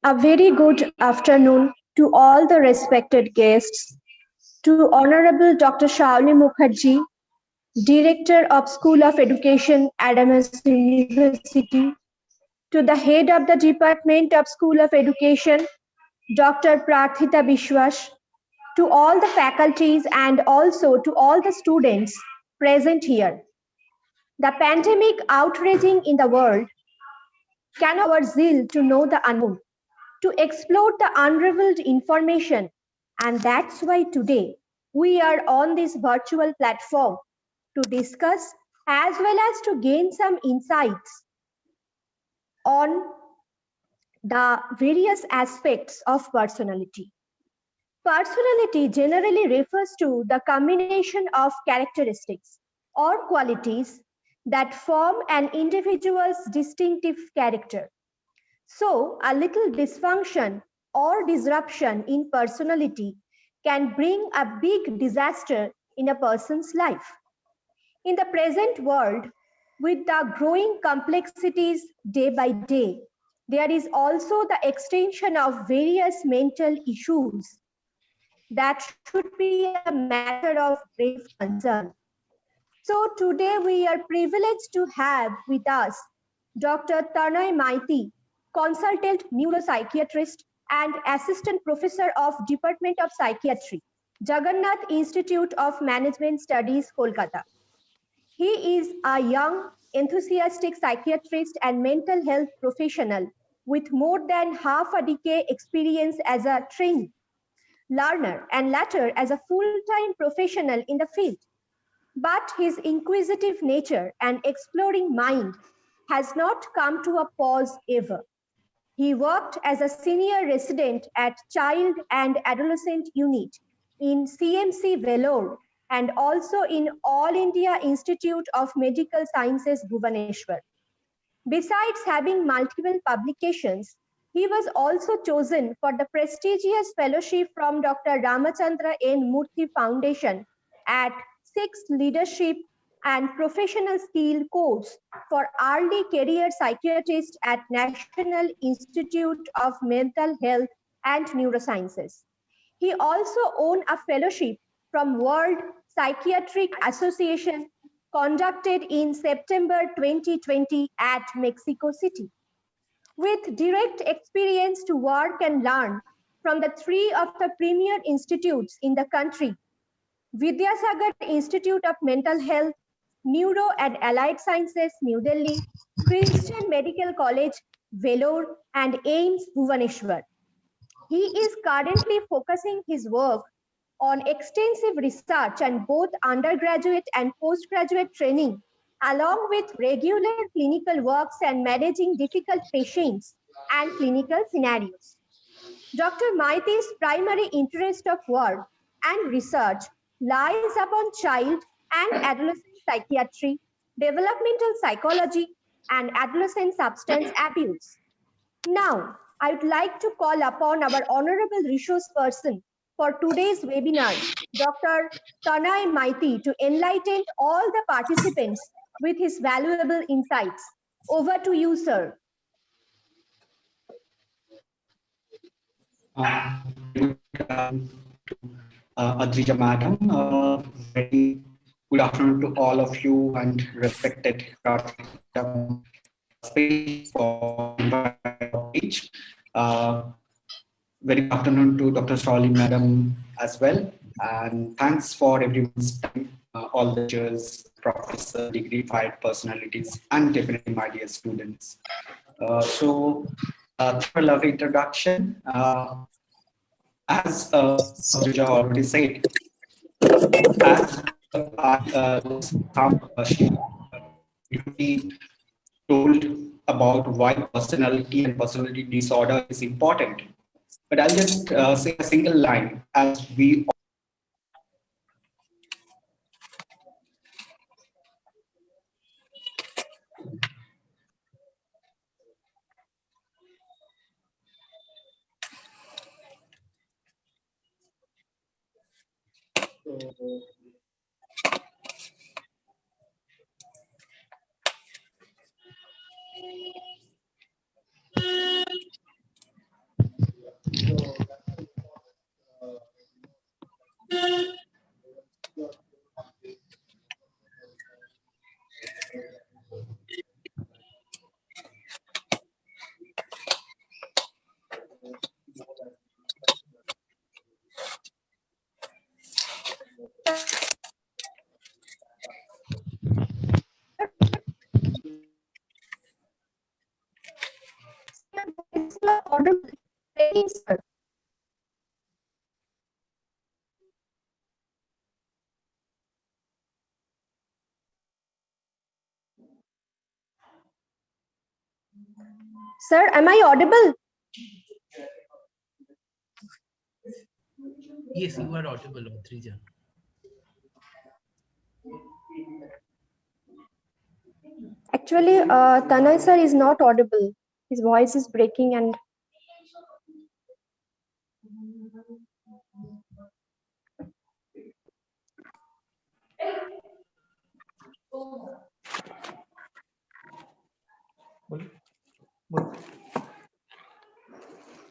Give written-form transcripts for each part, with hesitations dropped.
A very good afternoon to all the respected guests, to Honorable Dr. Shauli Mukherjee, Director of School of Education, Adams University, to the Head of the Department of School of Education, Dr. Prarthita Biswas, to all the faculties and also to all the students present here. The pandemic outraging in the world can our zeal to know the unknown, to explore the unrevealed information. And that's why today we are on this virtual platform to discuss as well as to gain some insights on the various aspects of personality. Personality generally refers to the combination of characteristics or qualities that form an individual's distinctive character. So, a little dysfunction or disruption in personality can bring a big disaster in a person's life. In the present world, with the growing complexities day by day, there is also the extension of various mental issues that should be a matter of grave concern. So, today we are privileged to have with us Dr. Tanay Maiti, consultant neuropsychiatrist and assistant professor of Department of Psychiatry, Jagannath Institute of Management Studies, Kolkata. He is a young, enthusiastic psychiatrist and mental health professional with more than half a decade experience as a trainee, learner, and later as a full-time professional in the field. But his inquisitive nature and exploring mind has not come to a pause ever. He worked as a senior resident at Child and Adolescent Unit in CMC Vellore and also in All India Institute of Medical Sciences, Bhubaneswar. Besides having multiple publications, he was also chosen for the prestigious fellowship from Dr. Ramachandra N. Murthy Foundation at 6th Leadership and Professional Skill course for early career psychiatrist at National Institute of Mental Health and Neurosciences. He also won a fellowship from World Psychiatric Association conducted in September 2020 at Mexico City. With direct experience to work and learn from the three of the premier institutes in the country, Vidyasagar Institute of Mental Health, Neuro and Allied Sciences, New Delhi, Christian Medical College, Vellore, and AIMS, Bhubaneswar. He is currently focusing his work on extensive research and both undergraduate and postgraduate training, along with regular clinical works and managing difficult patients and clinical scenarios. Dr. Maiti's primary interest of work and research lies upon child and adolescent psychiatry, developmental psychology, and adolescent substance abuse. Now, I would like to call upon our honorable resource person for today's webinar, Dr. Tanay Maiti, to enlighten all the participants with his valuable insights. Over to you, sir. Adrija Madam, very good afternoon to all of you and respected space for page. Very good afternoon to Dr. Shauli Madam as well, and thanks for everyone's time, all the judges, professor, dignified personalities, and definitely my dear students. For a lovely introduction. As Adrija already said, as we told about why personality and personality disorder is important, but I'll just say a single line as we Sir, am I audible? Yes, you are audible, Trija. Actually, Tanay sir is not audible. His voice is breaking and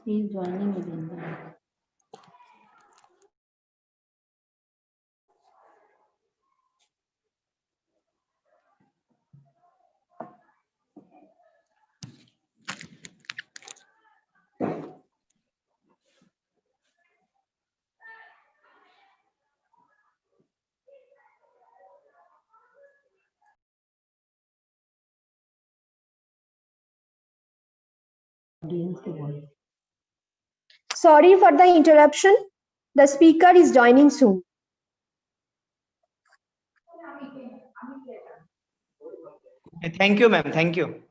He is joining again. Audience के voice. sorry for the interruption. The speaker is joining soon. Thank you, ma'am. Thank you.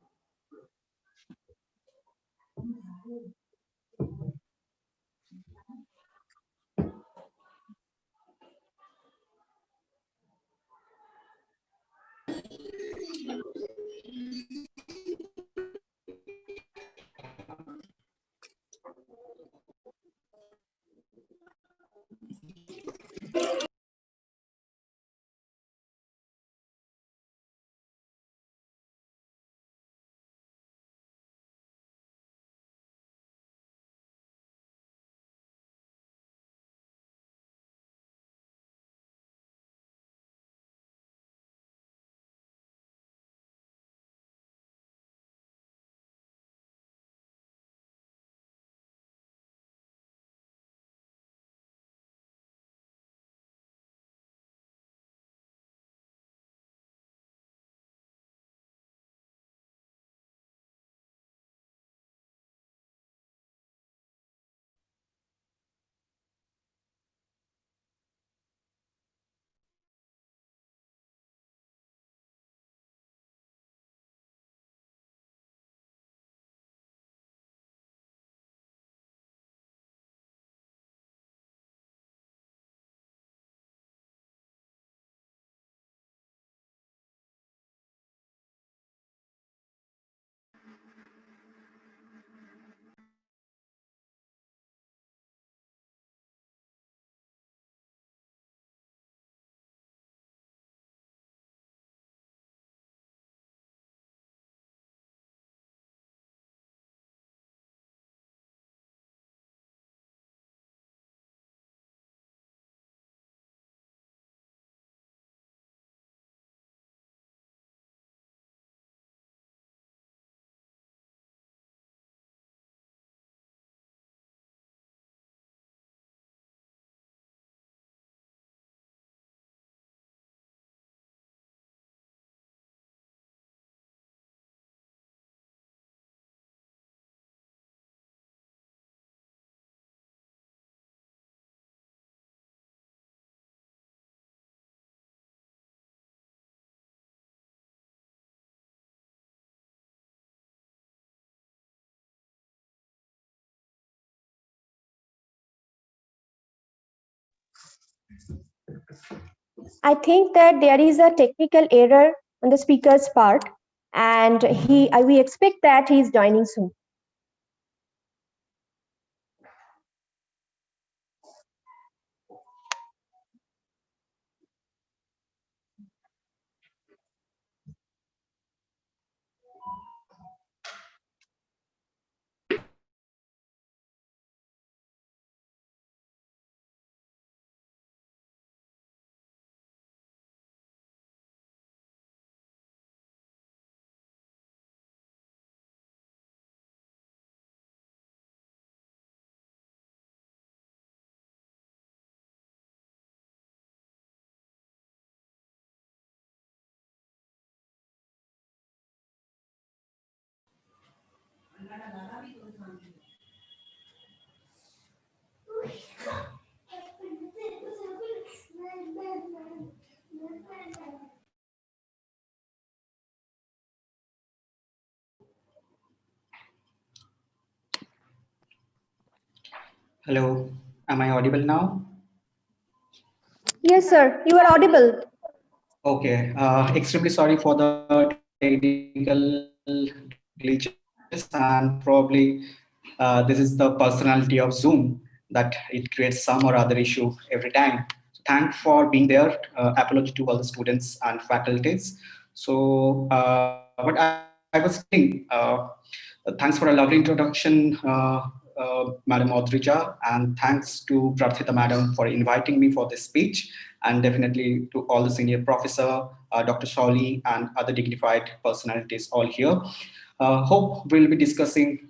I think that there is a technical error on the speaker's part, and we expect that he is joining soon. Hello, am I audible now? Yes, sir. You are audible. Okay, extremely sorry for the technical glitches, and probably this is the personality of Zoom that it creates some or other issue every time. So thanks for being there. Apology to all the students and faculties. So, what I was saying, thanks for a lovely introduction, Madam Audrija, and thanks to Prarthita Madam for inviting me for this speech, and definitely to all the senior professor, Dr. Shawly, and other dignified personalities all here. Hope we'll be discussing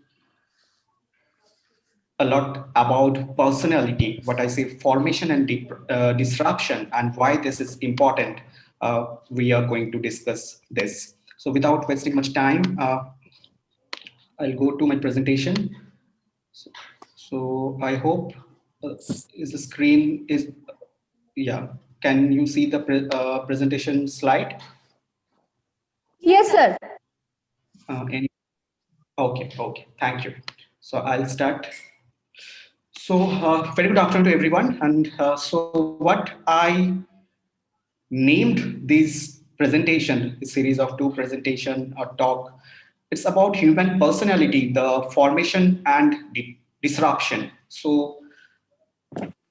a lot about personality, what I say, formation and disruption, and why this is important. We are going to discuss this. So without wasting much time, I'll go to my presentation. So, so I hope is the screen is yeah. Can you see the presentation slide? Yes, sir. Any, okay, okay. Thank you. So I'll start. So very good afternoon to everyone. And so what I named this presentation, a series of two presentation or talk, it's about human personality, the formation and disruption. So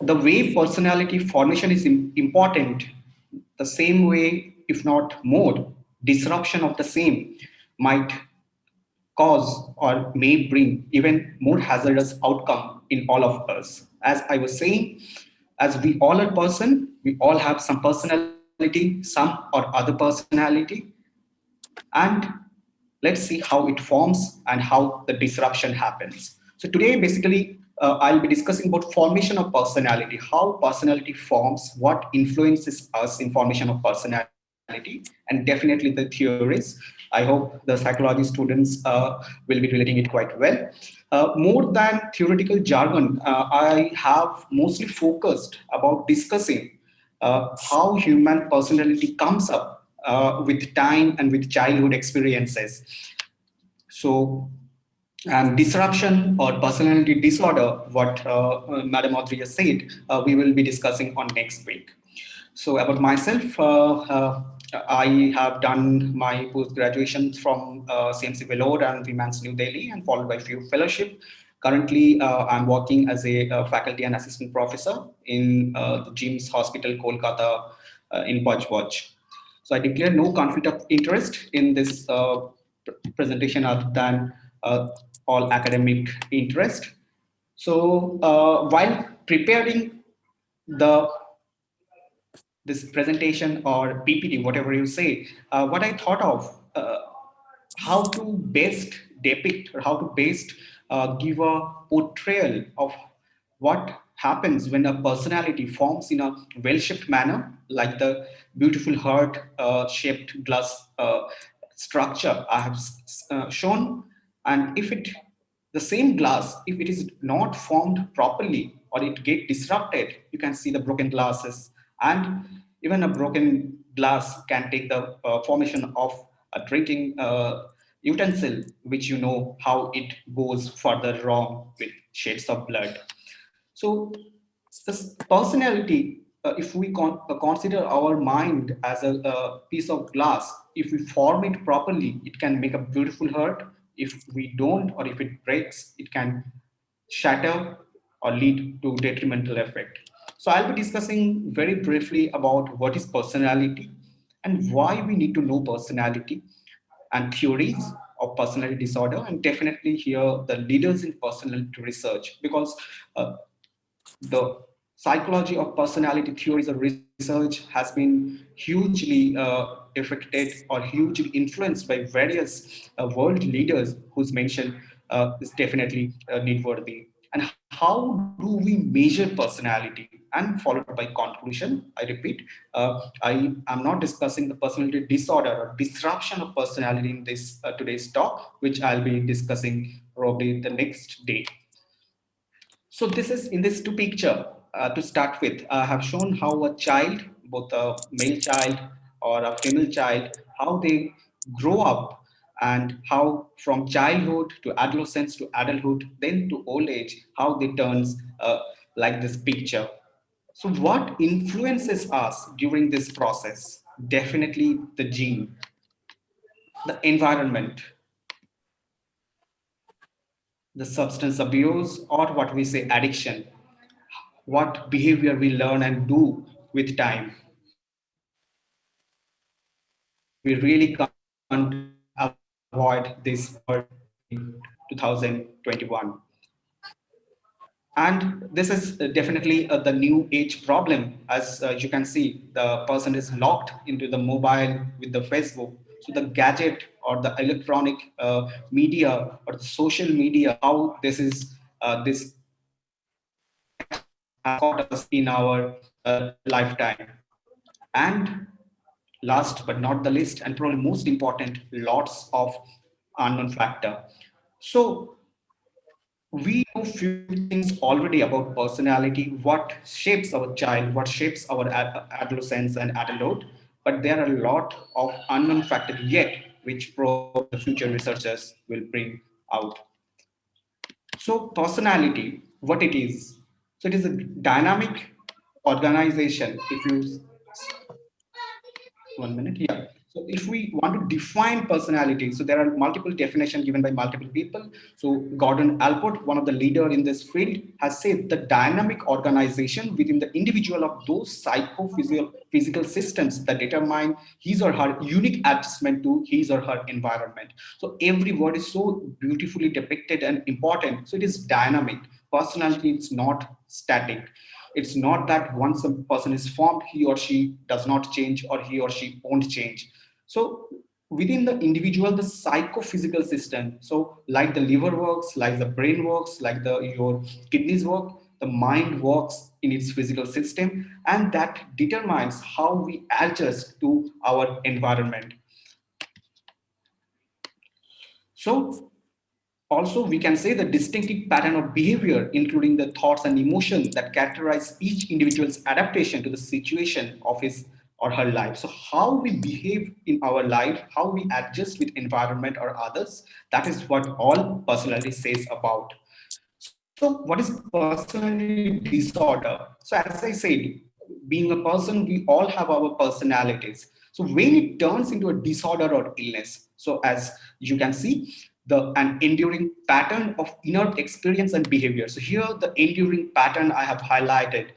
the way personality formation is important, the same way, if not more, disruption of the same might cause or may bring even more hazardous outcome in all of us. As I was saying, as we all are person, we all have some personality, some or other personality, and let's see how it forms and how the disruption happens. So today, basically, I'll be discussing about formation of personality, how personality forms, what influences us in formation of personality, and definitely the theories. I hope the psychology students will be relating it quite well. More than theoretical jargon, I have mostly focused about discussing how human personality comes up with time and with childhood experiences. So, and disruption or personality disorder, what Madam Audrey has said, we will be discussing on next week. So about myself, I have done my post graduation from CMC Vellore and Women's New Delhi, and followed by few fellowship. Currently, I'm working as a faculty and assistant professor in the James Hospital, Kolkata, in Bajwaj. So I declare no conflict of interest in this presentation other than all academic interest. So while preparing the this presentation or PPT, whatever you say, what I thought of how to best depict or how to best give a portrayal of what happens when a personality forms in a well-shaped manner, like the beautiful heart shaped glass structure I have shown. And if it the same glass, if it is not formed properly or it get disrupted, you can see the broken glasses, and even a broken glass can take the formation of a drinking utensil, which you know how it goes further wrong with shades of blood. So this personality, if we consider our mind as a piece of glass, if we form it properly, it can make a beautiful heart. If we don't, or if it breaks, it can shatter or lead to detrimental effect. So I'll be discussing very briefly about what is personality and why we need to know personality and theories of personality disorder, and definitely here the leaders in personality research, because the psychology of personality theories or research has been hugely affected or hugely influenced by various world leaders whose mention is definitely needworthy. And how do we measure personality? And followed by conclusion, I repeat, I am not discussing the personality disorder or disruption of personality in this today's talk, which I'll be discussing probably the next day. So this is in this two picture to start with. I have shown how a child, both a male child or a female child, how they grow up and how from childhood to adolescence to adulthood, then to old age, how they turns like this picture. So what influences us during this process? Definitely the gene, the environment, the substance abuse, or what we say addiction, what behavior we learn and do with time. We really can't avoid this world in 2021. And this is definitely the new age problem. As you can see, the person is locked into the mobile with the Facebook. So the gadget or the electronic media or the social media, how this is this addiction has caught us in our lifetime. And last but not the least, and probably most important, lots of unknown factor. So we know few things already about personality, what shapes our child, what shapes our adolescence and adulthood, but there are a lot of unknown factors yet, which probably the future researchers will bring out. So personality, what it is? So it is a dynamic organization. If you 1 minute, yeah. So if we want to define personality, so there are multiple definitions given by multiple people. So Gordon Allport, one of the leader in this field, has said the dynamic organization within the individual of those psychophysical systems that determine his or her unique adjustment to his or her environment. So every word is so beautifully depicted and important. So it is dynamic. Personality is not static. It's not that once a person is formed, he or she does not change or he or she won't change. So within the individual, the psychophysical system, so like the liver works, like the brain works, like the your kidneys work, the mind works in its physical system, and that determines how we adjust to our environment. So also, we can say the distinctive pattern of behavior, including the thoughts and emotions that characterize each individual's adaptation to the situation of his or her life. So, how we behave in our life, how we adjust with environment or others, that is what all personality says about. So, what is personality disorder? So, as I said, being a person, we all have our personalities. So, when it turns into a disorder or illness, so as you can see, an enduring pattern of inner experience and behavior. So, here the enduring pattern I have highlighted.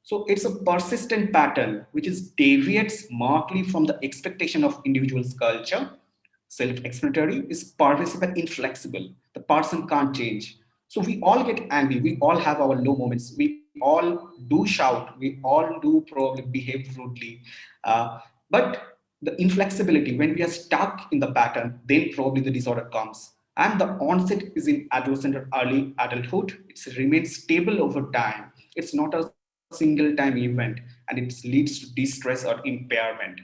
So, it's a persistent pattern which is deviates markedly from the expectation of individual's culture. Self-explanatory, is pervasive and inflexible. The person can't change. So we all get angry. We all have our low moments. We all do shout. We all do probably behave rudely. But the inflexibility, when we are stuck in the pattern, then probably the disorder comes. And the onset is in adolescent or early adulthood. It remains stable over time. It's not a single time event, and it leads to distress or impairment.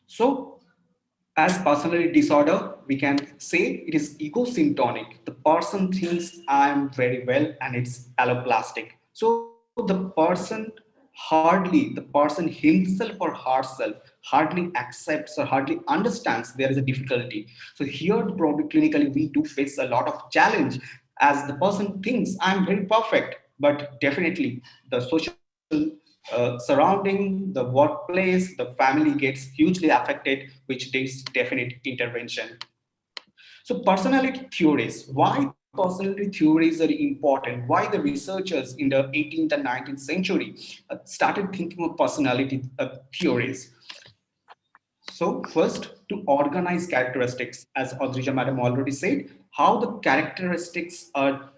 So as personality disorder, we can say it is egosyntonic. The person thinks I am very well and it's alloplastic. So the person the person himself or herself hardly accepts or hardly understands there is a difficulty. So here probably clinically we do face a lot of challenge as the person thinks I'm very perfect, but definitely the social surrounding, the workplace, the family gets hugely affected, which takes definite intervention. So personality theories, why personality theories are important, why the researchers in the 18th and 19th century started thinking of personality theories. So first, to organize characteristics, as Audrija madam already said, how the characteristics are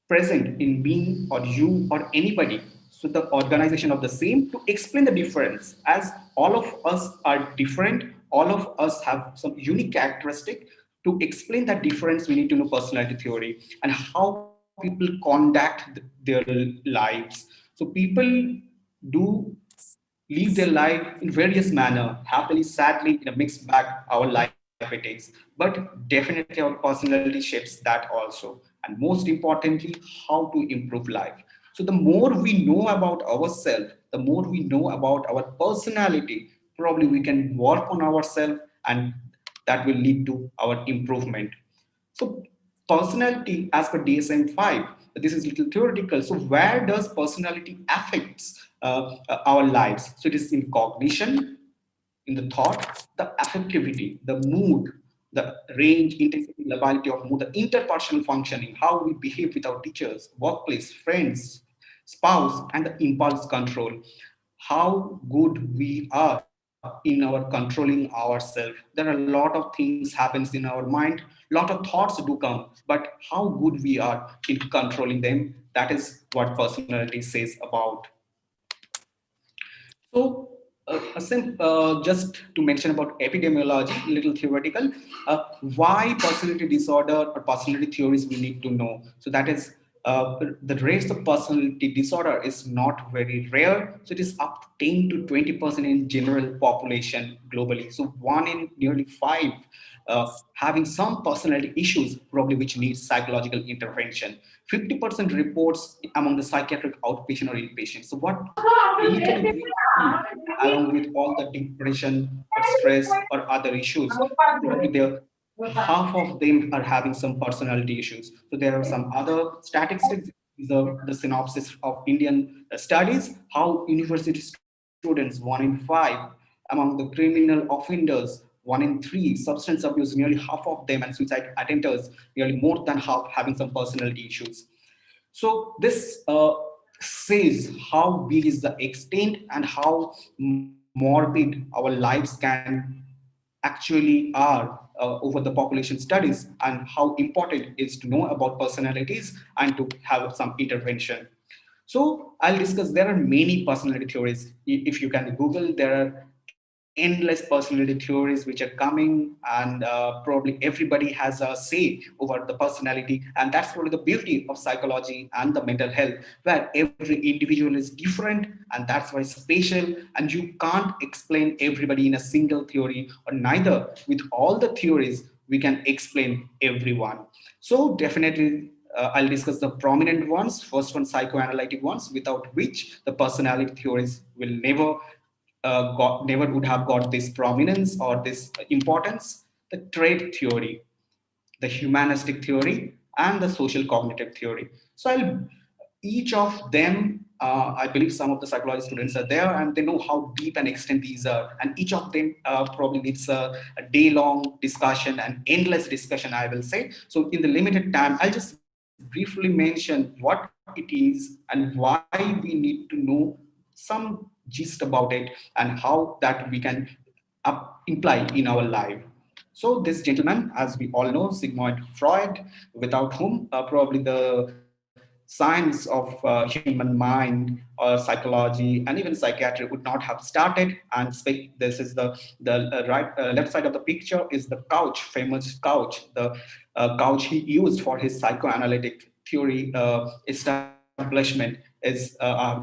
present in me or you or anybody. So the organization of the same to explain the difference, as all of us are different, all of us have some unique characteristic. To explain that difference, we need to know personality theory and how people conduct their lives. So people do live their life in various manner, happily, sadly, in a mixed bag, our life it is. But definitely our personality shapes that also. And most importantly, how to improve life. So the more we know about ourselves, the more we know about our personality, probably we can work on ourselves, and that will lead to our improvement. So personality as per DSM-5, this is little theoretical. So where does personality affects our lives? So it is in cognition, in the thought, the affectivity, the mood, the range, intensity, ability of mood, the interpersonal functioning, how we behave with our teachers, workplace, friends, spouse, and the impulse control. How good we are in our controlling ourselves. There are a lot of things happens in our mind, lot of thoughts do come, but how good we are in controlling them, that is what personality says about. So, just to mention about epidemiology, little theoretical, why personality disorder or personality theories we need to know. So that is the rates of personality disorder is not very rare. So it is up to 10 to 20% in general population globally. So one in nearly five having some personality issues, probably which needs psychological intervention. 50% reports among the psychiatric outpatient or inpatient. So what clinically we see, along with all the depression or stress or other issues, probably there half of them are having some personality issues. So there are some other statistics. The synopsis of Indian studies, how university students, 1 in 5, among the criminal offenders, 1 in 3, substance abuse, nearly half of them, and suicide attempters, nearly more than half having some personality issues. So this says how big is the extent and how morbid our lives can actually are over the population studies, and how important it is to know about personalities and to have some intervention. So I'll discuss, there are many personality theories. If you can Google, there are endless personality theories which are coming, and probably everybody has a say over the personality, and that's probably the beauty of psychology and the mental health, where every individual is different, and that's why special, and you can't explain everybody in a single theory, or neither with all the theories we can explain everyone. So definitely I'll discuss the prominent ones. First one, psychoanalytic ones, without which the personality theories will never would have got this prominence or this importance. The trait theory, the humanistic theory, and the social cognitive theory. So each of them, I believe some of the psychology students are there and they know how deep and extent these are. And each of them probably needs a day-long discussion and endless discussion, I will say. So in the limited time, I'll just briefly mention what it is and why we need to know some gist about it, and how that we can imply in our life. So this gentleman, as we all know, Sigmund Freud, without whom probably the science of human mind or psychology and even psychiatry would not have started. And this is the left side of the picture is the couch, famous couch, the couch he used for his psychoanalytic theory establishment is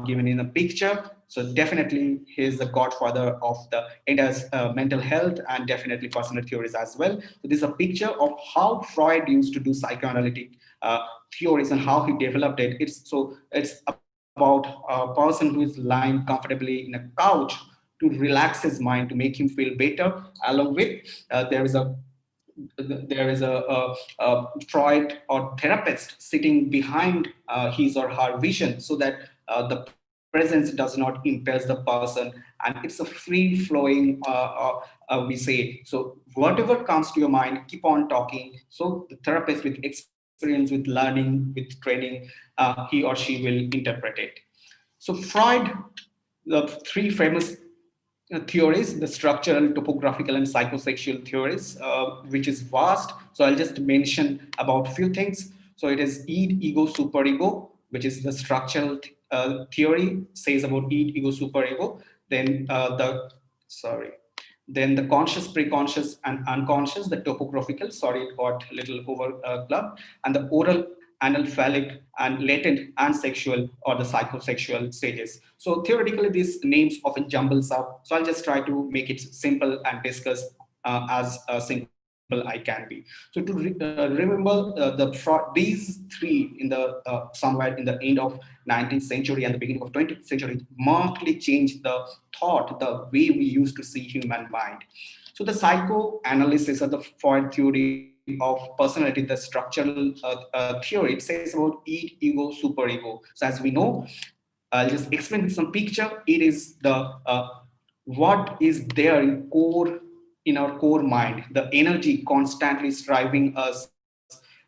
given in a picture. So definitely he is the godfather of the entire mental health and definitely personal theories as well. So this is a picture of how Freud used to do psychoanalytic theories and how he developed it. It's about a person who is lying comfortably in a couch to relax his mind, to make him feel better. Along with there is a Freud or therapist sitting behind his or her vision, so that the presence does not impairs the person, and it's a free flowing we say. So whatever comes to your mind, keep on talking. So the therapist with experience, with learning, with training, he or she will interpret it. So Freud, the three famous theories, the structural, topographical, and psychosexual theories, which is vast. So I'll just mention about a few things. So it is id, ego, superego, which is the structural theory, says about id, ego, superego. Then then the conscious, preconscious, and unconscious, the topographical, sorry, it got a little over clubbed, and the oral, analphalic, and latent, and sexual, or the psychosexual stages. So theoretically, these names often jumbles up. So I'll just try to make it simple and discuss as simple as I can be. So to remember these three in the somewhere in the end of 19th century and the beginning of 20th century markedly changed the thought, the way we used to see human mind. So the psychoanalysis of the Freud theory of personality, the structural theory, it says about id, ego, superego. So as we know, I'll just explain with some picture. It is the what is there in our core mind, the energy constantly striving us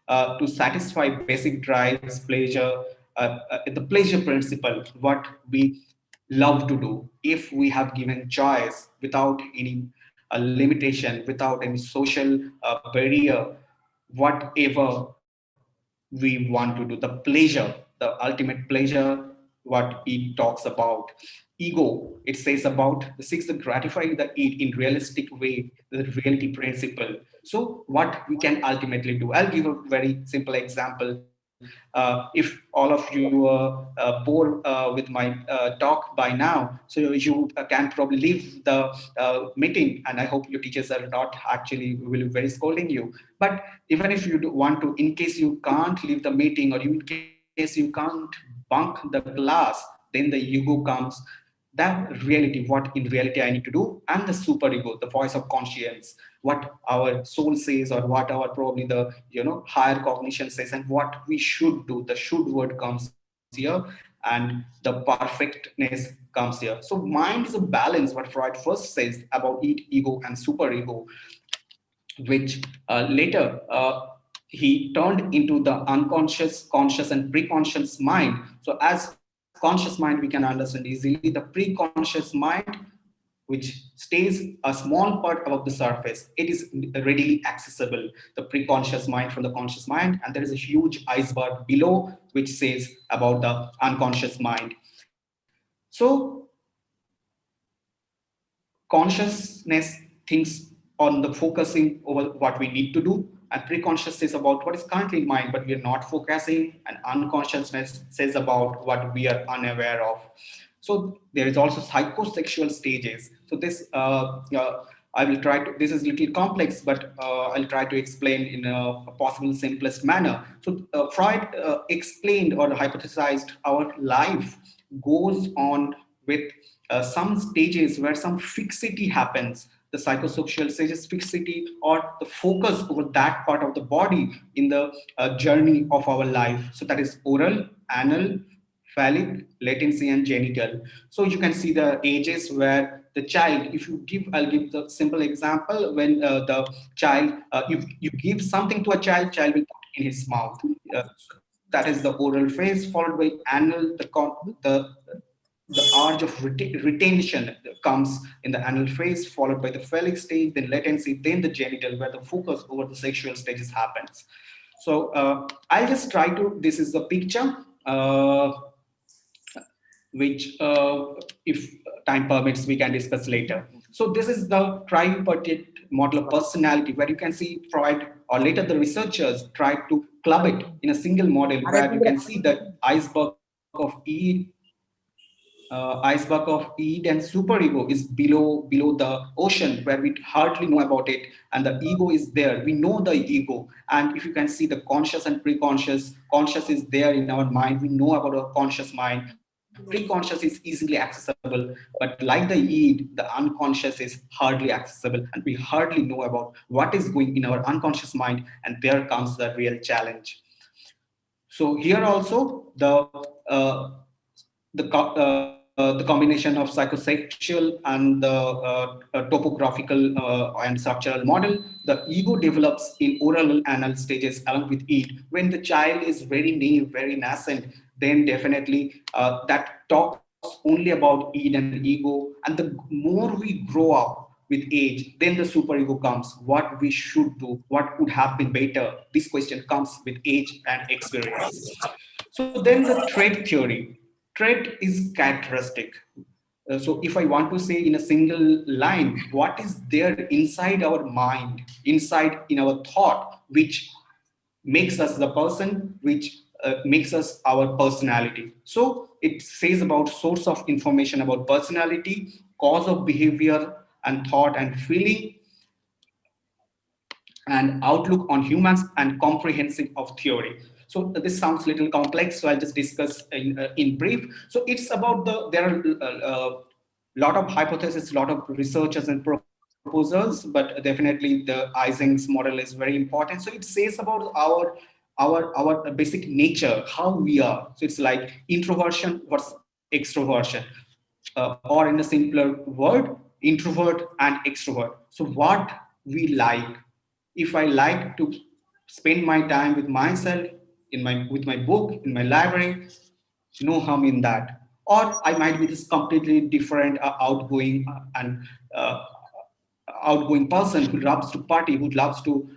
to satisfy basic drives, pleasure, the pleasure principle, what we love to do. If we have given choice without any limitation, without any social barrier, whatever we want to do, the pleasure, the ultimate pleasure, what it talks about. Ego, it says about the seeks to gratify the id in realistic way, the reality principle. So what we can ultimately do, I'll give a very simple example. If all of you are bored with my talk by now, so you can probably leave the meeting, and I hope your teachers are not actually will be very scolding you. But even if you do want to, in case you can't leave the meeting, or in case you can't bunk the class, then the ego comes, that reality, what in reality I need to do, and the superego, the voice of conscience, what our soul says, or what our probably the higher cognition says, and what we should do. The should word comes here, and the perfectness comes here. So mind is a balance, what Freud first says about id, ego, and superego, which later he turned into the unconscious, conscious, and preconscious mind. So as conscious mind, we can understand easily the preconscious mind, which stays a small part above the surface. It is readily accessible, the preconscious mind from the conscious mind, and there is a huge iceberg below which says about the unconscious mind. So consciousness thinks on the focusing over what we need to do, and preconscious says about what is currently in mind but we are not focusing, and unconsciousness says about what we are unaware of. So there is also psychosexual stages. So this I will try to, this is a little complex, but I'll try to explain in a possible simplest manner. So Freud explained or hypothesized our life goes on with some stages where some fixity happens. The psychosocial stages, fixity, or the focus over that part of the body in the journey of our life. So that is oral, anal, phallic, latency, and genital. So you can see the ages where the child, if you give, I'll give the simple example, when the child, you give something to a child, child will put in his mouth. That is the oral phase, followed by anal, the urge of retention comes in the anal phase, followed by the phallic stage, then latency, then the genital, where the focus over the sexual stages happens. So I'll just try to, this is the picture, which if time permits, we can discuss later. So this is the tripartite model of personality, where you can see Freud or later the researchers tried to club it in a single model, where you can see that iceberg of id and superego is below the ocean, where we hardly know about it, and the ego is there, we know the ego. And if you can see the conscious and preconscious, conscious is there in our mind, we know about our conscious mind, preconscious is easily accessible, but like the id, the unconscious is hardly accessible, and we hardly know about what is going in our unconscious mind, and there comes the real challenge. So here also uh, the combination of psychosexual and the topographical and structural model, the ego develops in oral anal stages along with it. When the child is very new, very nascent, then definitely that talks only about id and ego. And the more we grow up with age, then the superego comes. What we should do, what could have been better? This question comes with age and experience. So then the trait theory. Trait is characteristic. So if I want to say in a single line, what is there inside our mind, inside in our thought, which makes us the person, which makes us our personality. So it says about source of information about personality, cause of behavior and thought and feeling, and outlook on humans and comprehensive of theory. So this sounds a little complex, so I'll just discuss in brief. So it's about there are lot of hypotheses, lot of researchers and proposals, but definitely the Ising's model is very important. So it says about our basic nature, how we are. So it's like introversion versus extroversion, or in a simpler word, introvert and extrovert. So what we like, if I like to spend my time with myself, with my book, in my library, no harm in that. Or I might be this completely different, outgoing and outgoing person who loves to party, who loves to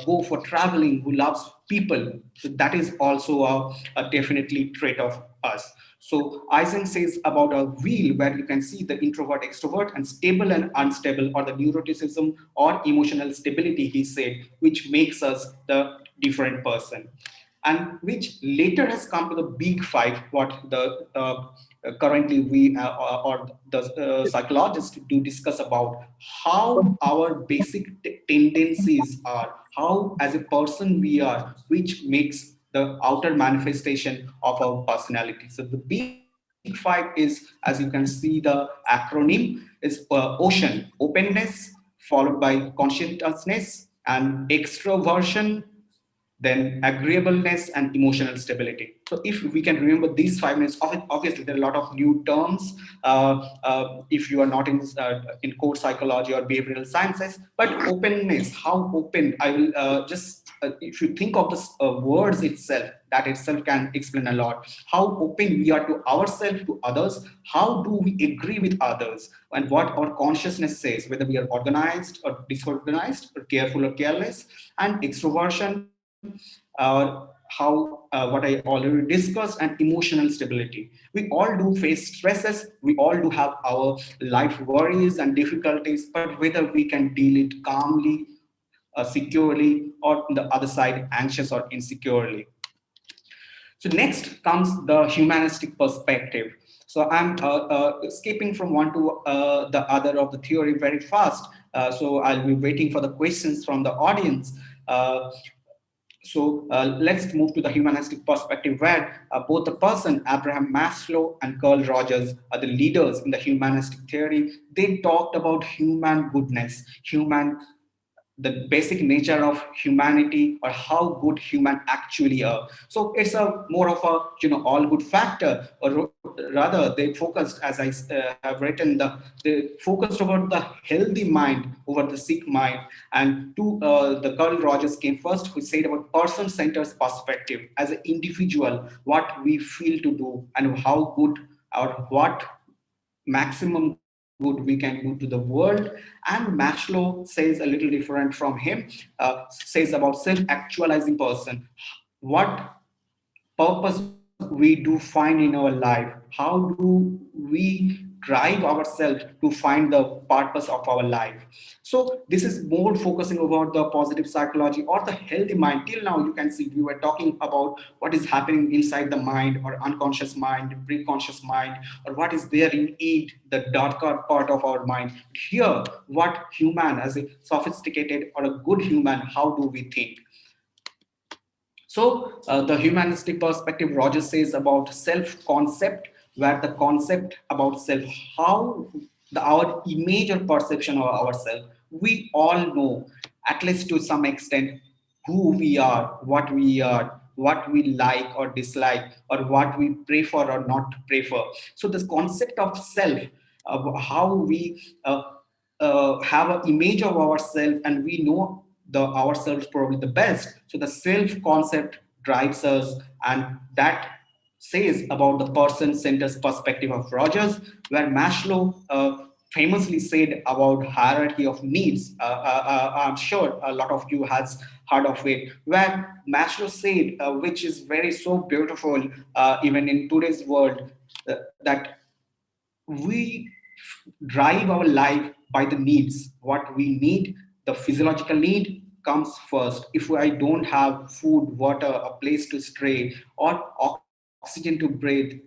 go for traveling, who loves people. So that is also a definitely trait of us. So Eisen says about a wheel where you can see the introvert, extrovert, and stable and unstable, or the neuroticism or emotional stability, he said, which makes us the different person, and which later has come to the big five, what the currently we or the psychologists do discuss about how our basic tendencies are, how as a person we are, which makes the outer manifestation of our personality. So the big five is, as you can see, the acronym is ocean: openness, followed by conscientiousness and extroversion, then agreeableness and emotional stability. So if we can remember these 5 minutes, obviously there are a lot of new terms if you are not in core psychology or behavioral sciences. But openness, how open, I will just if you think of the words itself, that itself can explain a lot. How open we are to ourselves, to others, how do we agree with others, and what our consciousness says, whether we are organized or disorganized, or careful or careless. And extroversion, how what I already discussed, and emotional stability. We all do face stresses, we all do have our life worries and difficulties, but whether we can deal it calmly, securely, or on the other side, anxious or insecurely. So next comes the humanistic perspective. So I'm skipping from one to the other of the theory very fast. So I'll be waiting for the questions from the audience. Let's move to the humanistic perspective, where both the person, Abraham Maslow and Carl Rogers, are the leaders in the humanistic theory. They talked about human goodness, the basic nature of humanity, or how good human actually are. So it's a more of a all good factor, or rather they focused, as I have written, they focused about the healthy mind over the sick mind. And to the Carl Rogers came first, who said about person-centered perspective, as an individual, what we feel to do and how good or what maximum good we can do to the world. And Maslow says a little different from him, says about self-actualizing person, what purpose we do find in our life, how do we drive ourselves to find the purpose of our life. So this is more focusing about the positive psychology or the healthy mind. Till now you can see we were talking about what is happening inside the mind, or unconscious mind, preconscious mind, or what is there in it, the darker part of our mind. Here, what human, as a sophisticated or a good human, how do we think? So the humanistic perspective, Rogers says about self-concept, where the concept about self, how our image or perception of ourselves, we all know, at least to some extent, who we are, what we like or dislike, or what we prefer or not prefer. So this concept of self, how we have an image of ourselves, and we know ourselves probably the best. So the self concept drives us, and that says about the person-centered perspective of Rogers, where Maslow famously said about hierarchy of needs. I'm sure a lot of you has heard of it, where Maslow said, which is very so beautiful, even in today's world, that we drive our life by the needs, what we need. The physiological need comes first. If I don't have food, water, a place to stay, or oxygen to breathe,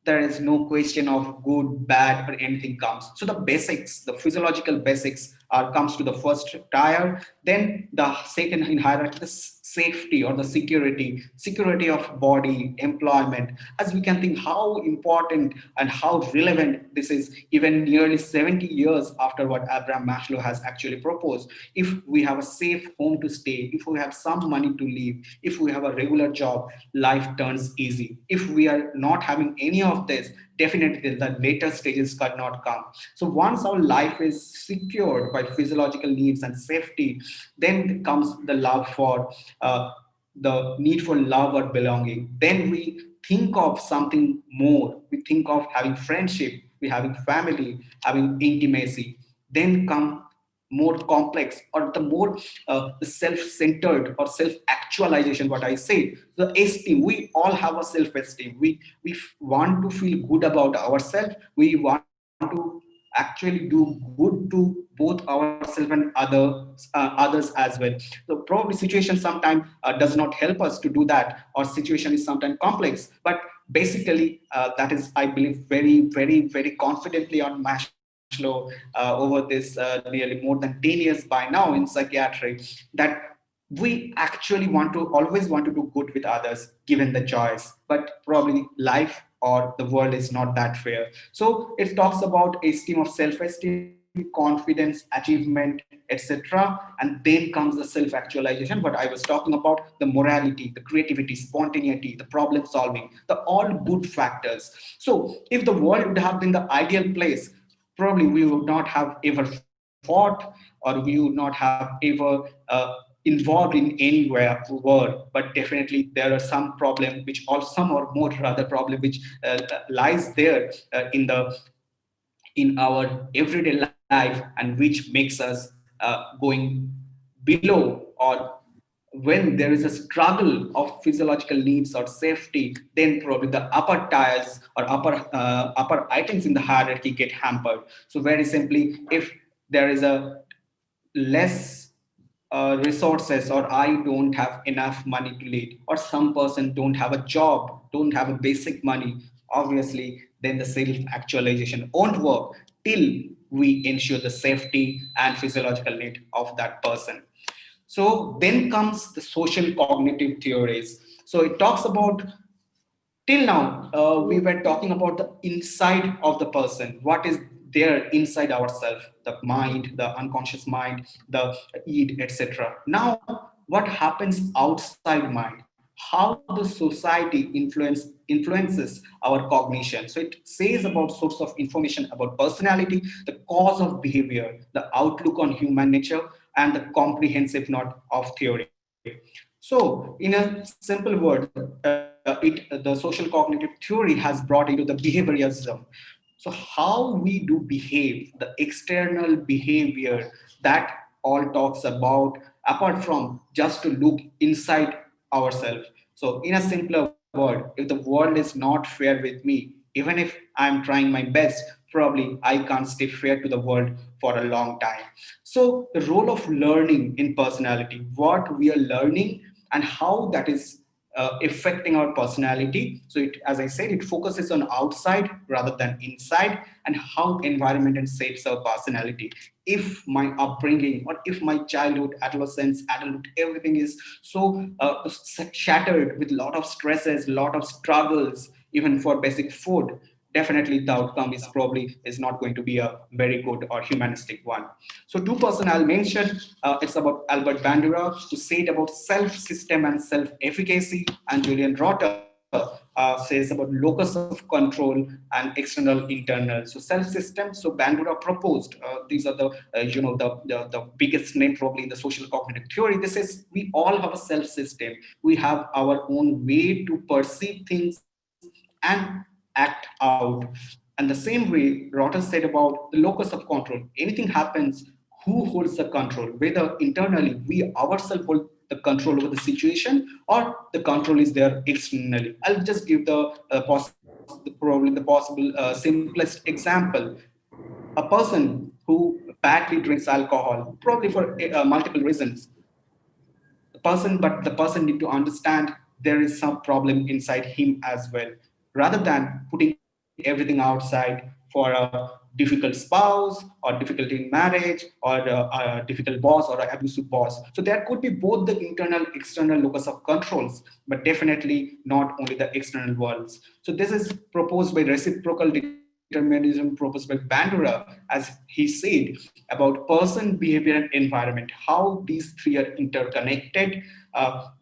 there is no question of good, bad, or anything comes. So the basics, the physiological basics comes to the first tier. Then the second in hierarchy, the safety or the security of body, employment. As we can think how important and how relevant this is, even nearly 70 years after what Abraham Maslow has actually proposed. If we have a safe home to stay, if we have some money to live, if we have a regular job, life turns easy. If we are not having any of this, definitely the later stages cannot come. So once our life is secured by physiological needs and safety, then comes the love for the need for love or belonging. Then we think of something more. We think of having friendship, we having family, having intimacy. Then come more complex or the more self-centered or self-actualization, what I say, the esteem. We all have a self-esteem. We want to feel good about ourselves. We want to actually do good to both ourselves and others as well. So probably situation sometimes does not help us to do that, or situation is sometimes complex, but basically that is, I believe, very confidently on Maslow over this nearly more than 10 years by now in psychiatry, that we actually always want to do good with others given the choice, but probably life or the world is not that fair. So it talks about esteem of self-esteem, confidence, achievement, etc. And then comes the self-actualization, what I was talking about, the morality, the creativity, spontaneity, the problem solving, the all good factors. So if the world would have been the ideal place, probably we would not have ever fought, or we would not have ever involved in anywhere war. But definitely there are some problem which, or some or more rather problem which lies there in our everyday life, and which makes us going below, or when there is a struggle of physiological needs or safety, then probably the upper tiers or upper items in the hierarchy get hampered. So very simply, if there is a less resources, or I don't have enough money to lead, or some person don't have a job, don't have a basic money, obviously then the self actualization won't work till we ensure the safety and physiological need of that person. So then comes the social cognitive theories. So it talks about, till now we were talking about the inside of the person, what is there inside ourselves, the mind, the unconscious mind, the id, etc. Now what happens outside mind, how the society influences our cognition. So it says about source of information about personality, the cause of behavior, the outlook on human nature, and the comprehensive knot of theory. So, in a simple word, the social cognitive theory has brought into the behaviorism. So, how we do behave, the external behavior, that all talks about, apart from just to look inside ourselves. So, in a simpler word, if the world is not fair with me, even if I'm trying my best, probably I can't stay fair to the world for a long time. So, the role of learning in personality, what we are learning and how that is affecting our personality. So, it, as I said, it focuses on outside rather than inside, and how environment and shapes our personality. If my upbringing, or if my childhood, adolescence, adulthood, everything is so shattered with a lot of stresses, lot of struggles, even for basic food, definitely the outcome is probably is not going to be a very good or humanistic one. So two person I'll mention, it's about Albert Bandura, who said about self-system and self-efficacy, and Julian Rotter says about locus of control and external internal. So self-system, so Bandura proposed, these are the the biggest name probably in the social cognitive theory. This is, we all have a self-system, we have our own way to perceive things and act out. And the same way Rotter said about the locus of control, anything happens, who holds the control, whether internally we ourselves hold the control over the situation, or the control is there externally. I'll just give the probably the possible simplest example. A person who badly drinks alcohol, probably for multiple reasons, but the person need to understand there is some problem inside him as well, rather than putting everything outside for for a difficult spouse or difficulty in marriage or a difficult boss or an abusive boss. So there could be both the internal, external locus of controls, but definitely not only the external worlds. So this is proposed by reciprocal determinism, proposed by Bandura, as he said, about person, behavior, and environment, how these three are interconnected.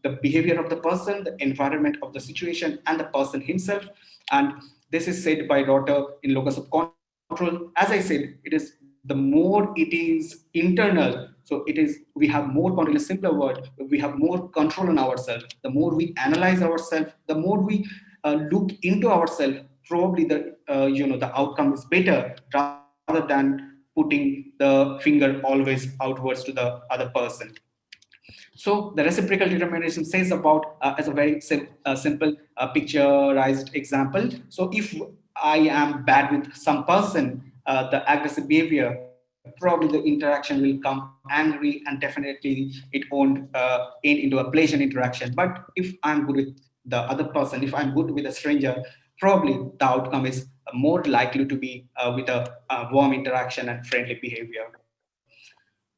The behavior of the person, the environment of the situation, and the person himself. And this is said by Rotter in locus of control. As I said, it is the more it is internal, so it is we have more control. In a simpler word, we have more control on ourselves. The more we analyze ourselves, the more we look into ourselves, probably the outcome is better rather than putting the finger always outwards to the other person. So the reciprocal determinism says about, as a very simple picturized example. So if I am bad with some person, the aggressive behavior, probably the interaction will come angry, and definitely it won't end into a pleasant interaction. But if I'm good with the other person, if I'm good with a stranger, probably the outcome is more likely to be with a warm interaction and friendly behavior.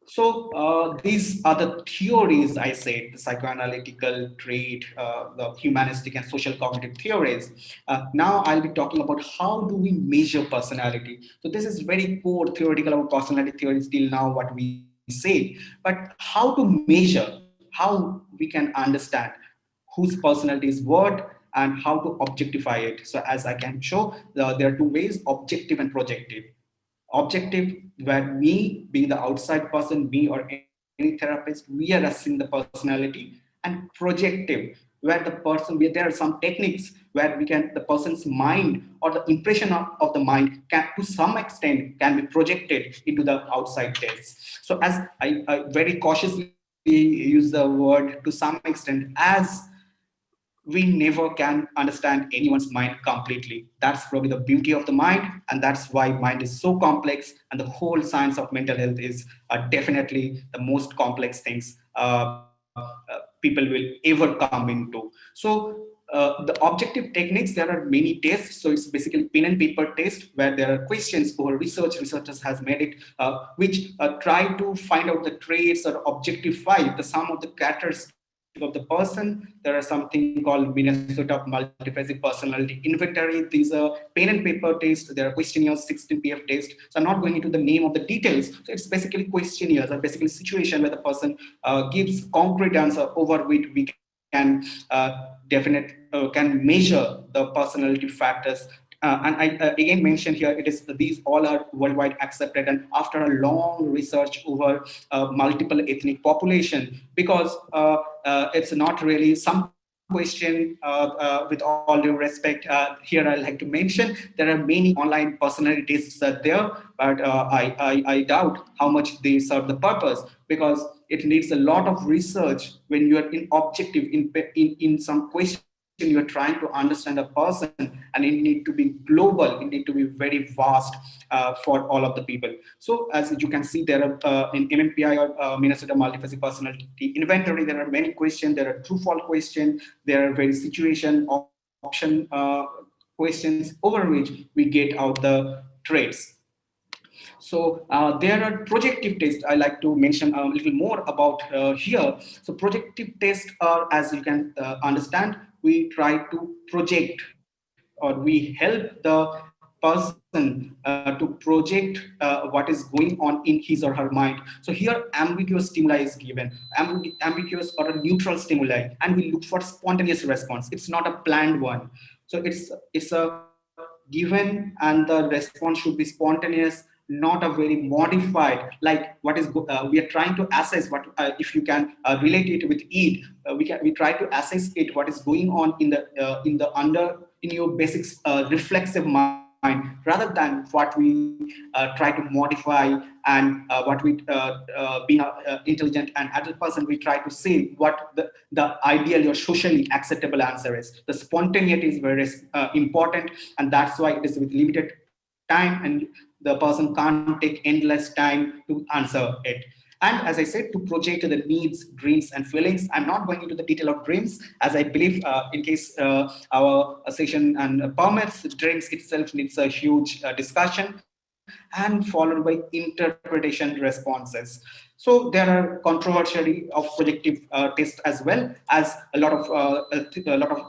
So these are the theories, I said, the psychoanalytical trait, the humanistic and social cognitive theories. Now I'll be talking about how do we measure personality. So this is very core theoretical about personality theories till now, what we say. But how to measure, how we can understand whose personality is what, and how to objectify it. So as I can show, there are two ways: objective and projective. Objective, where me being the outside person, me or any therapist, we are assessing the personality. And projective, where the person, where there are some techniques where we can, the person's mind or the impression of the mind can to some extent can be projected into the outside test. So as I very cautiously use the word to some extent, as we never can understand anyone's mind completely. That's probably the beauty of the mind, and that's why mind is so complex, and the whole science of mental health is definitely the most complex things people will ever come into. So the objective techniques, there are many tests. So it's basically pen and paper test, where there are questions for researchers has made it, which try to find out the traits or objectify the sum of the characteristics of the person. There are something called Minnesota Multiphasic Personality Inventory. These are pen and paper tests. There are questionnaires, 16 PF tests. So I'm not going into the name of the details. So it's basically questionnaires, or basically situation where the person gives concrete answer over which we can measure the personality factors. And I again mentioned here, it is these all are worldwide accepted, and after a long research over multiple ethnic population, because it's not really some question. With all due respect, here I like to mention there are many online personality tests there, but I doubt how much they serve the purpose, because it needs a lot of research when you are in objective in some question you are trying to understand a person, and it need to be global, it need to be very vast for all of the people. So as you can see, there are in MMPI, or Minnesota Multiphasic Personality Inventory, there are many questions. There are true false questions, there are very situation option questions over which we get out the traits. So there are projective tests. I like to mention a little more about here. So projective tests are, as you can understand, we try to project, or we help the person to project what is going on in his or her mind. So here ambiguous stimuli is given, ambiguous or a neutral stimuli, and we look for spontaneous response. It's not a planned one. So it's a given, and the response should be spontaneous, not a very modified, like what is we are trying to assess what, if you can relate it with eat, we try to assess it, what is going on in the under in your basic reflexive mind, rather than what we try to modify, and what we being a intelligent and adult person, we try to say what the ideal or socially acceptable answer is. The spontaneity is very important, and that's why it is with limited time, and the person can't take endless time to answer it. And And as I said, to project the needs, dreams, and feelings. I'm not going into the detail of dreams, as I believe in case our session and permits, dreams itself needs a huge discussion, and followed by interpretation responses. So there are controversially of projective tests as well as a lot of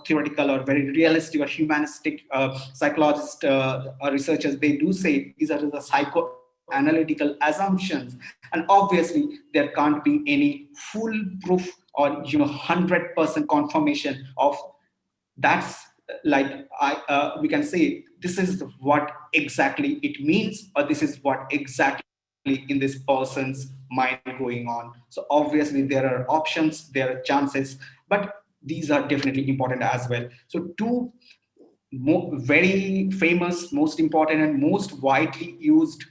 theoretical or very realistic or humanistic psychologist researchers. They do say these are the psychoanalytical assumptions, and obviously there can't be any foolproof or 100% confirmation of that's like we can say this is what exactly it means, or this is what exactly in this person's mind going on. So obviously there are options, there are chances, but these are definitely important as well. So two very famous, most important, and most widely used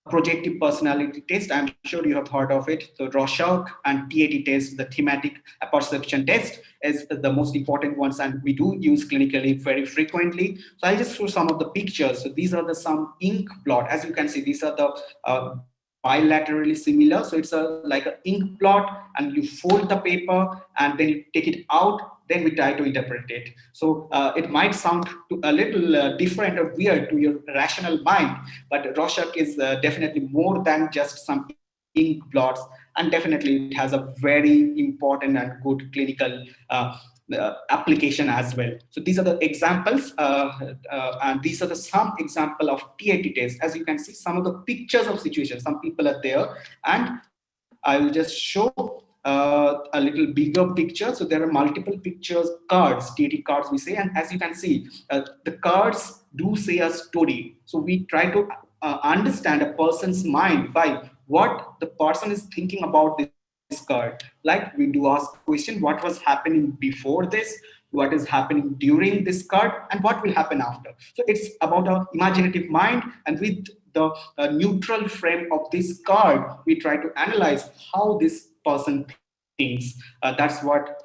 projective personality test. I'm sure you have heard of it. The Rorschach and TAT test, the thematic perception test, is the most important ones, and we do use clinically very frequently. So I'll just show some of the pictures. So these are the some ink blot. As you can see, these are the bilaterally similar. So it's like an ink blot, and you fold the paper and then you take it out, then we try to interpret it. So it might sound a little different or weird to your rational mind, but Rorschach is definitely more than just some ink blots, and definitely it has a very important and good clinical application as well. So these are the examples, and these are the some example of TAT test. As you can see, some of the pictures of situations, some people are there, and I will just show a little bigger picture. So there are multiple pictures, cards, TAT cards we say, and as you can see, the cards do say a story. So we try to understand a person's mind by what the person is thinking about this card. Like we do ask question, what was happening before this, what is happening during this card, and what will happen after. So it's about a imaginative mind, and with the neutral frame of this card, we try to analyze how this person thinks. That's what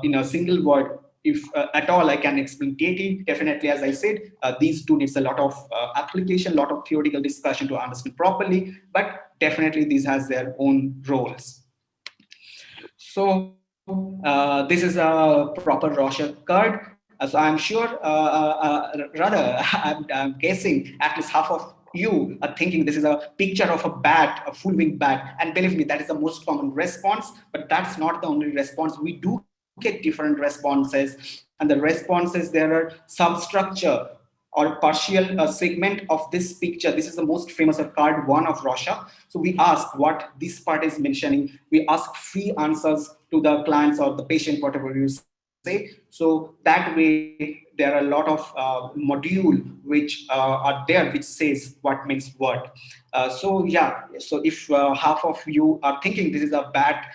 in a single word, if at all I can explain TAT. Definitely, as I said, these two needs a lot of application, lot of theoretical discussion to understand properly, but definitely these has their own roles. So this is a proper Rorschach card. So I'm sure, rather, I'm guessing at least half of you are thinking this is a picture of a bat, a full-winged bat. And believe me, that is the most common response, but that's not the only response. We do get different responses, and the responses, there are substructure or partial segment of this picture. This is the most famous card one of Rorschach. So we ask what this part is mentioning. We ask free answers to the clients or the patient, whatever you say. So that way, there are a lot of module which are there, which says what means what. So yeah, so if half of you are thinking this is a bat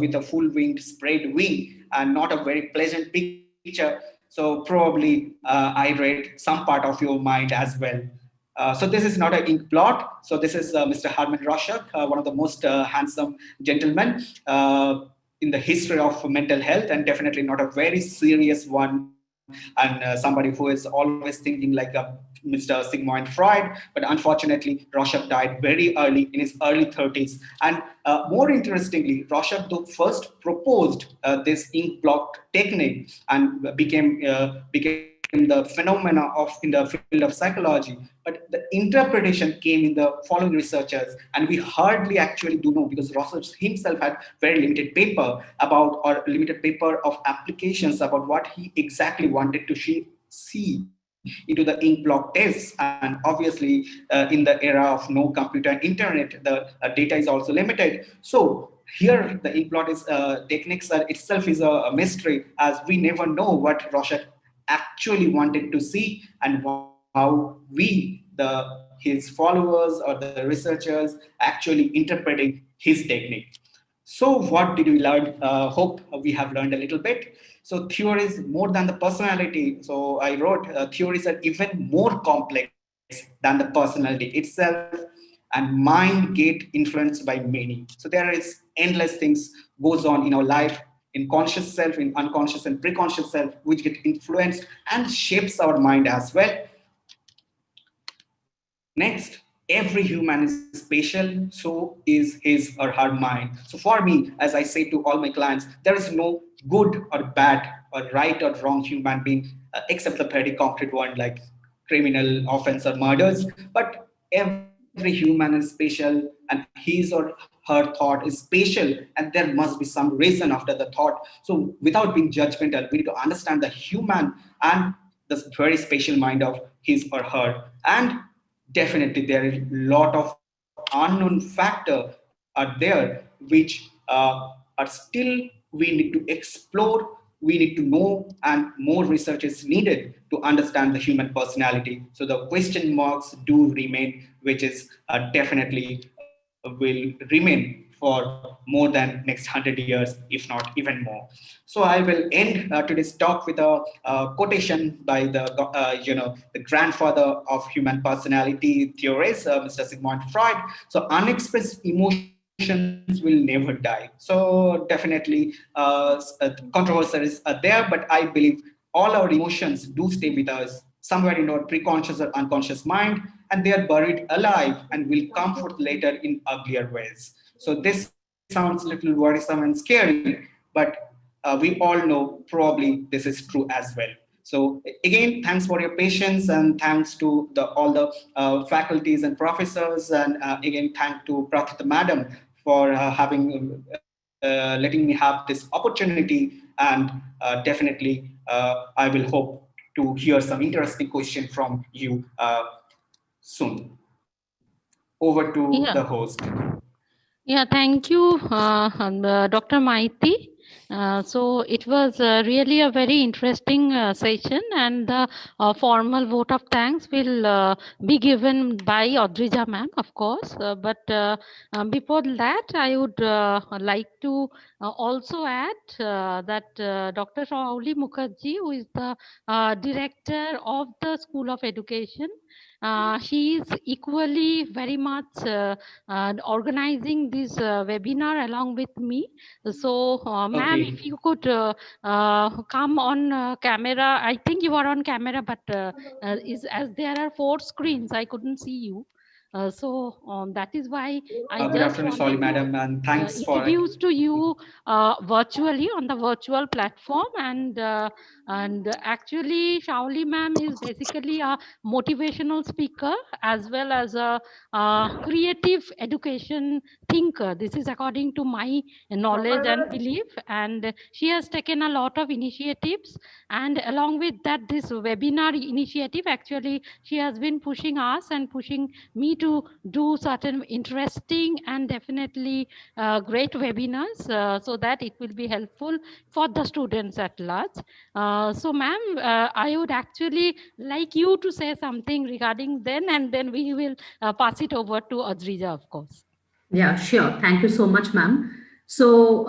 with a full winged spread wing and not a very pleasant picture, so probably I read some part of your mind as well. So this is not an ink blot. So this is Mr. Hermann Rorschach, one of the most handsome gentlemen in the history of mental health, and definitely not a very serious one, and somebody who is always thinking like a Mr. Sigmund Freud. But unfortunately, Rorschach died very early in his early 30s. And more interestingly, Rorschach though first proposed this ink blot technique and became the phenomena of in the field of psychology. But the interpretation came in the following researchers, and we hardly actually do know, because Rorschach himself had very limited paper about, or limited paper of applications about what he exactly wanted to see into the ink block tests. And obviously in the era of no computer and internet, the data is also limited. So here the ink blot is techniques are itself is a mystery, as we never know what Rorschach actually wanted to see and how we, his followers or the researchers, actually interpreting his technique. So what did we learn? Hope we have learned a little bit. So theories more than the personality. So I wrote theories are even more complex than the personality itself, and mind get influenced by many. So there is endless things goes on in our life, in conscious self, in unconscious and preconscious self, which get influenced and shapes our mind as well. Next. every human is special, so is his or her mind. So for me, as I say to all my clients, there is no good or bad or right or wrong human being, except the very concrete one like criminal offense or murders. But every human is special, and his or her thought is special, and there must be some reason after the thought. So without being judgmental, we need to understand the human and the very special mind of his or her. And definitely there is a lot of unknown factor are there which are still we need to explore, we need to know, and more research is needed to understand the human personality. So the question marks do remain, which is definitely will remain for more than next 100 years, if not even more. So I will end today's talk with a quotation by the grandfather of human personality theories, Mr. Sigmund Freud. So unexpressed emotions will never die. So definitely controversies are there, but I believe all our emotions do stay with us somewhere in our preconscious or unconscious mind, and they are buried alive and will come forth later in uglier ways. So this sounds a little worrisome and scary, but we all know probably this is true as well. So again, thanks for your patience, and thanks to all the faculties and professors, and again, thank to Prarthita madam for letting me have this opportunity. And definitely, I will hope to hear some interesting question from you soon. Over to the Yeah. host. Yeah, thank you, Dr. Maiti. So it was really a very interesting session, and the formal vote of thanks will be given by Audrija ma'am, of course. Before that, I would like to also add that Dr. Shauli Mukherjee, who is the director of the School of Education, she is equally very much organizing this webinar along with me. So, ma'am, Okay. if you could come on camera, I think you are on camera, but is as there are 4 screens, I couldn't see you. That is why I Good just afternoon, Solly wanted to madam, and thanks for it. introduce to you virtually on the virtual platform. And actually, Shauli ma'am is basically a motivational speaker as well as a creative education thinker. This is according to my knowledge and belief. And she has taken a lot of initiatives. And along with that, this webinar initiative, actually, she has been pushing us and pushing me to do certain interesting and definitely great webinars so that it will be helpful for the students at large. So, ma'am, I would actually like you to say something regarding then, and then we will pass it over to Adrija, of course. Yeah, sure. Thank you so much, ma'am. So,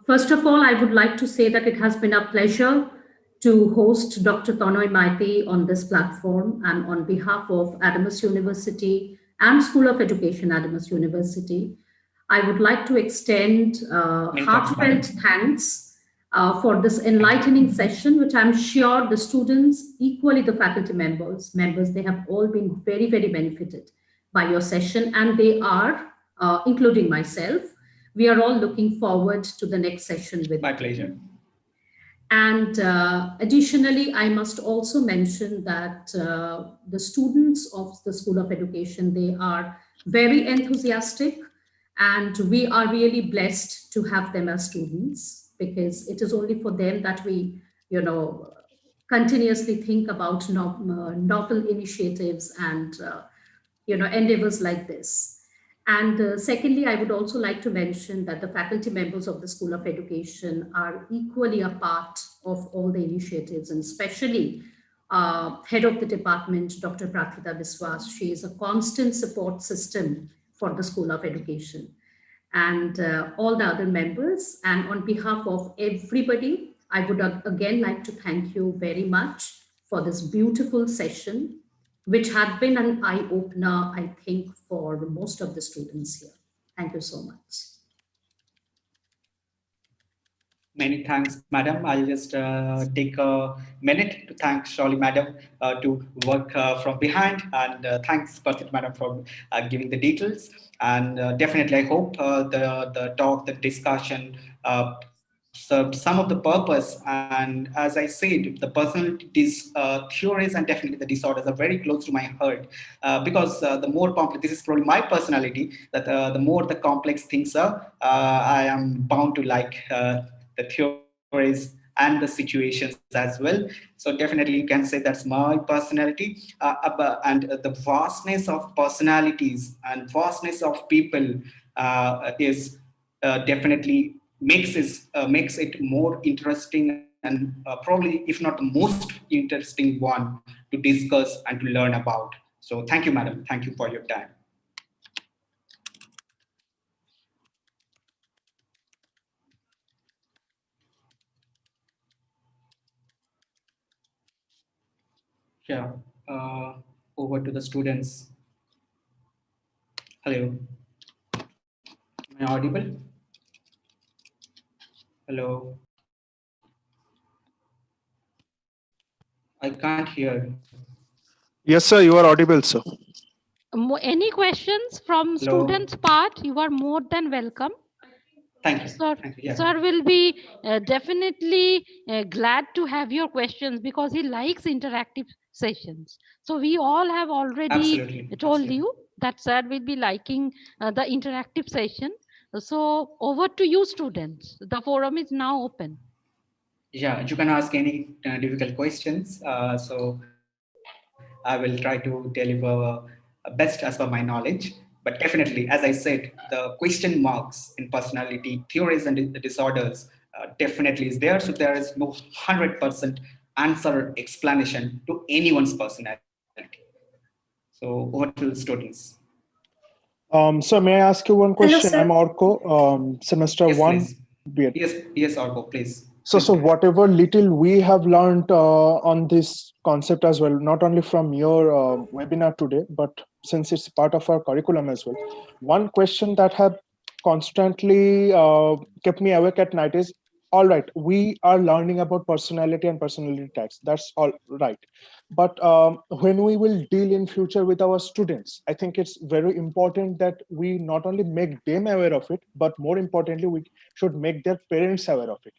first of all, I would like to say that it has been a pleasure to host Dr. Tonoy Maiti on this platform, and on behalf of Adamus University and School of Education, Adamus University, I would like to extend Many thanks, heartfelt madam. thanks for this Thank enlightening you. session, which I'm sure the students, equally the faculty members, they have all been very, very benefited by your session, and they are, including myself, we are all looking forward to the next session with My you. pleasure. And additionally, I must also mention that the students of the School of Education, they are very enthusiastic, and we are really blessed to have them as students, because it is only for them that we, continuously think about novel initiatives and endeavors like this. And secondly, I would also like to mention that the faculty members of the School of Education are equally a part of all the initiatives, and especially head of the department, Dr. Prarthita Biswas. She is a constant support system for the School of Education, and all the other members. And on behalf of everybody, I would again like to thank you very much for this beautiful session, which had been an eye opener, I think, for most of the students here. Thank you so much. Many thanks, madam. I'll just take a minute to thank Shirley, madam, to work from behind, and thanks, Prarthita, madam, for giving the details. And definitely, I hope the talk, the discussion served some of the purpose. And as I said, the personality theories and definitely the disorders are very close to my heart because the more complex, this is probably my personality, that the more the complex things are, I am bound to like the theories and the situations as well. So definitely you can say that's my personality. And the vastness of personalities and vastness of people is definitely makes it more interesting, and probably if not the most interesting one to discuss and to learn about. So thank you, madam. Thank you for your time. Yeah. uh, Over to the students. Hello, am I audible? Hello, I can't hear. Yes, sir, you are audible, sir. Any questions from Hello. students' part? You are more than welcome. Thank you. Sir, Thank you. Yeah. sir will be definitely glad to have your questions because he likes interactive sessions. So we all have already Absolutely. told Absolutely. you that sir will be liking the interactive session. So over to you, students. The forum is now open. Yeah, you can ask any difficult questions. So I will try to deliver best as per my knowledge. But definitely, as I said, the question marks in personality theories and the disorders definitely is there. So there is no 100% answer explanation to anyone's personality. So over to the students. So may I ask you one Hello, question? sir. I'm Orko, semester Yes, one, please. B.Ed. Yes, Argo, please. So, Please so go ahead. whatever little we have learned on this concept as well, not only from your webinar today, but since it's part of our curriculum as well, one question that have constantly kept me awake at night is, all right, we are learning about personality and personality types. That's all right. But when we will deal in future with our students, I think it's very important that we not only make them aware of it, but more importantly, we should make their parents aware of it.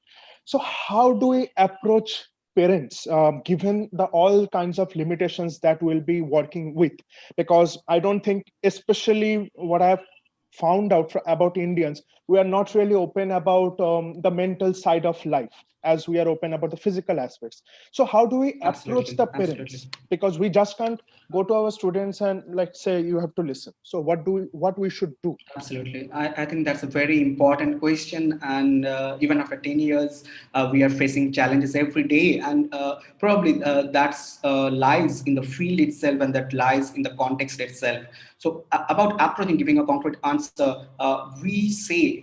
So how do we approach parents given the all kinds of limitations that we'll be working with? Because I don't think, especially what I've found out about Indians, we are not really open about the mental side of life as we are open about the physical aspects. So how do we approach Absolutely. the Absolutely. parents? Because we just can't go to our students and like say you have to listen. So what we should do? Absolutely. I think that's a very important question. And even after 10 years, we are facing challenges every day. And probably that's lies in the field itself, and that lies in the context itself. So about approaching, giving a concrete answer, we say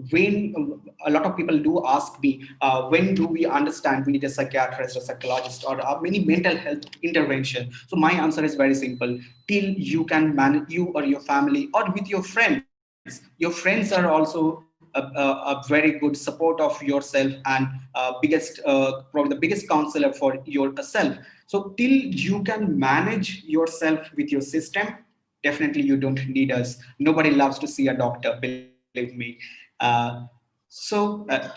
when a lot of people do ask me, when do we understand we need a psychiatrist or psychologist or many mental health intervention? So my answer is very simple. Till you can manage, you or your family or with your friends. Your friends are also a very good support of yourself, and probably the biggest counselor for yourself. So till you can manage yourself with your system, definitely you don't need us. Nobody loves to see a doctor, believe me. uh,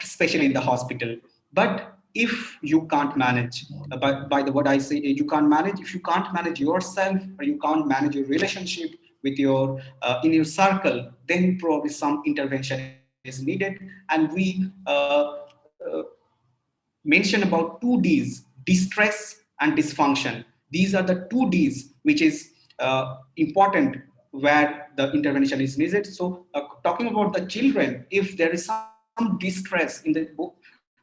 Especially in the hospital. But if you can't manage, by the word I say, you can't manage, if you can't manage yourself or you can't manage your relationship with your in your circle, then probably some intervention is needed. And we uh, mention about 2Ds: distress and dysfunction. These are the 2Ds which is important where the intervention is needed. So talking about the children, if there is some distress in the book,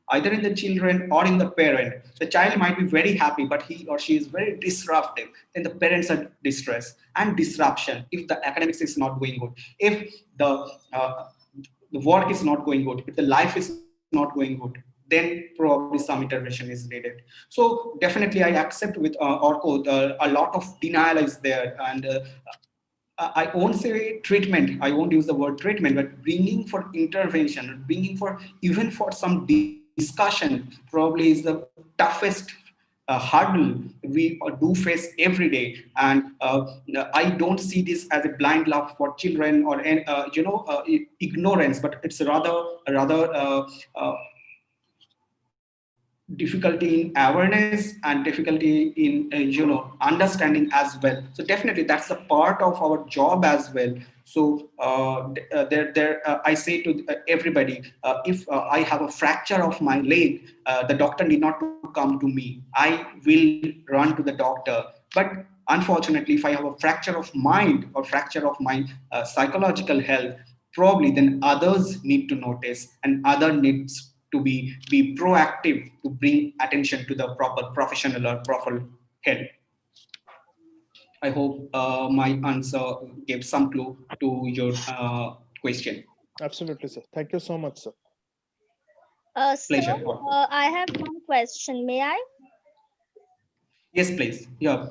either in the children or in the parent, the child might be very happy, but he or she is very disruptive, then the parents are distressed and disruption. If the academics is not going good, if uh, the work is not going good, if the life is not going good, then probably some intervention is needed. So definitely I accept with Orko, a lot of denial is there, and I won't say treatment, I won't use the word treatment, but bringing for intervention, bringing for even for some discussion probably is the toughest hurdle we do face every day. And I don't see this as a blind love for children or ignorance, but it's rather difficulty in awareness and difficulty in understanding as well. So definitely that's a part of our job as well. So I say to everybody, if I have a fracture of my leg, the doctor need not to come to me, I will run to the doctor. But unfortunately, if I have a fracture of mind or fracture of my psychological health, probably then others need to notice and other needs to be proactive to bring attention to the proper professional or proper help. I hope my answer gave some clue to your question. Absolutely, sir. Thank you so much, sir. Sir, Pleasure. I have one question. May I? Yes, please. Yeah.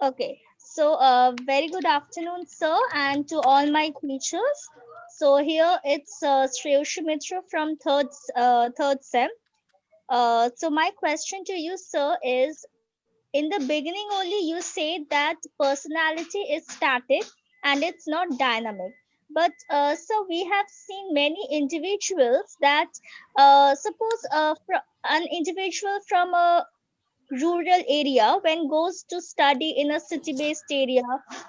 Okay. So, very good afternoon, sir, and to all my teachers. So here it's Shreyoshi Mitra from third sem. So my question to you, sir, is in the beginning only you say that personality is static and it's not dynamic. But so we have seen many individuals that suppose an individual from a rural area when goes to study in a city based area,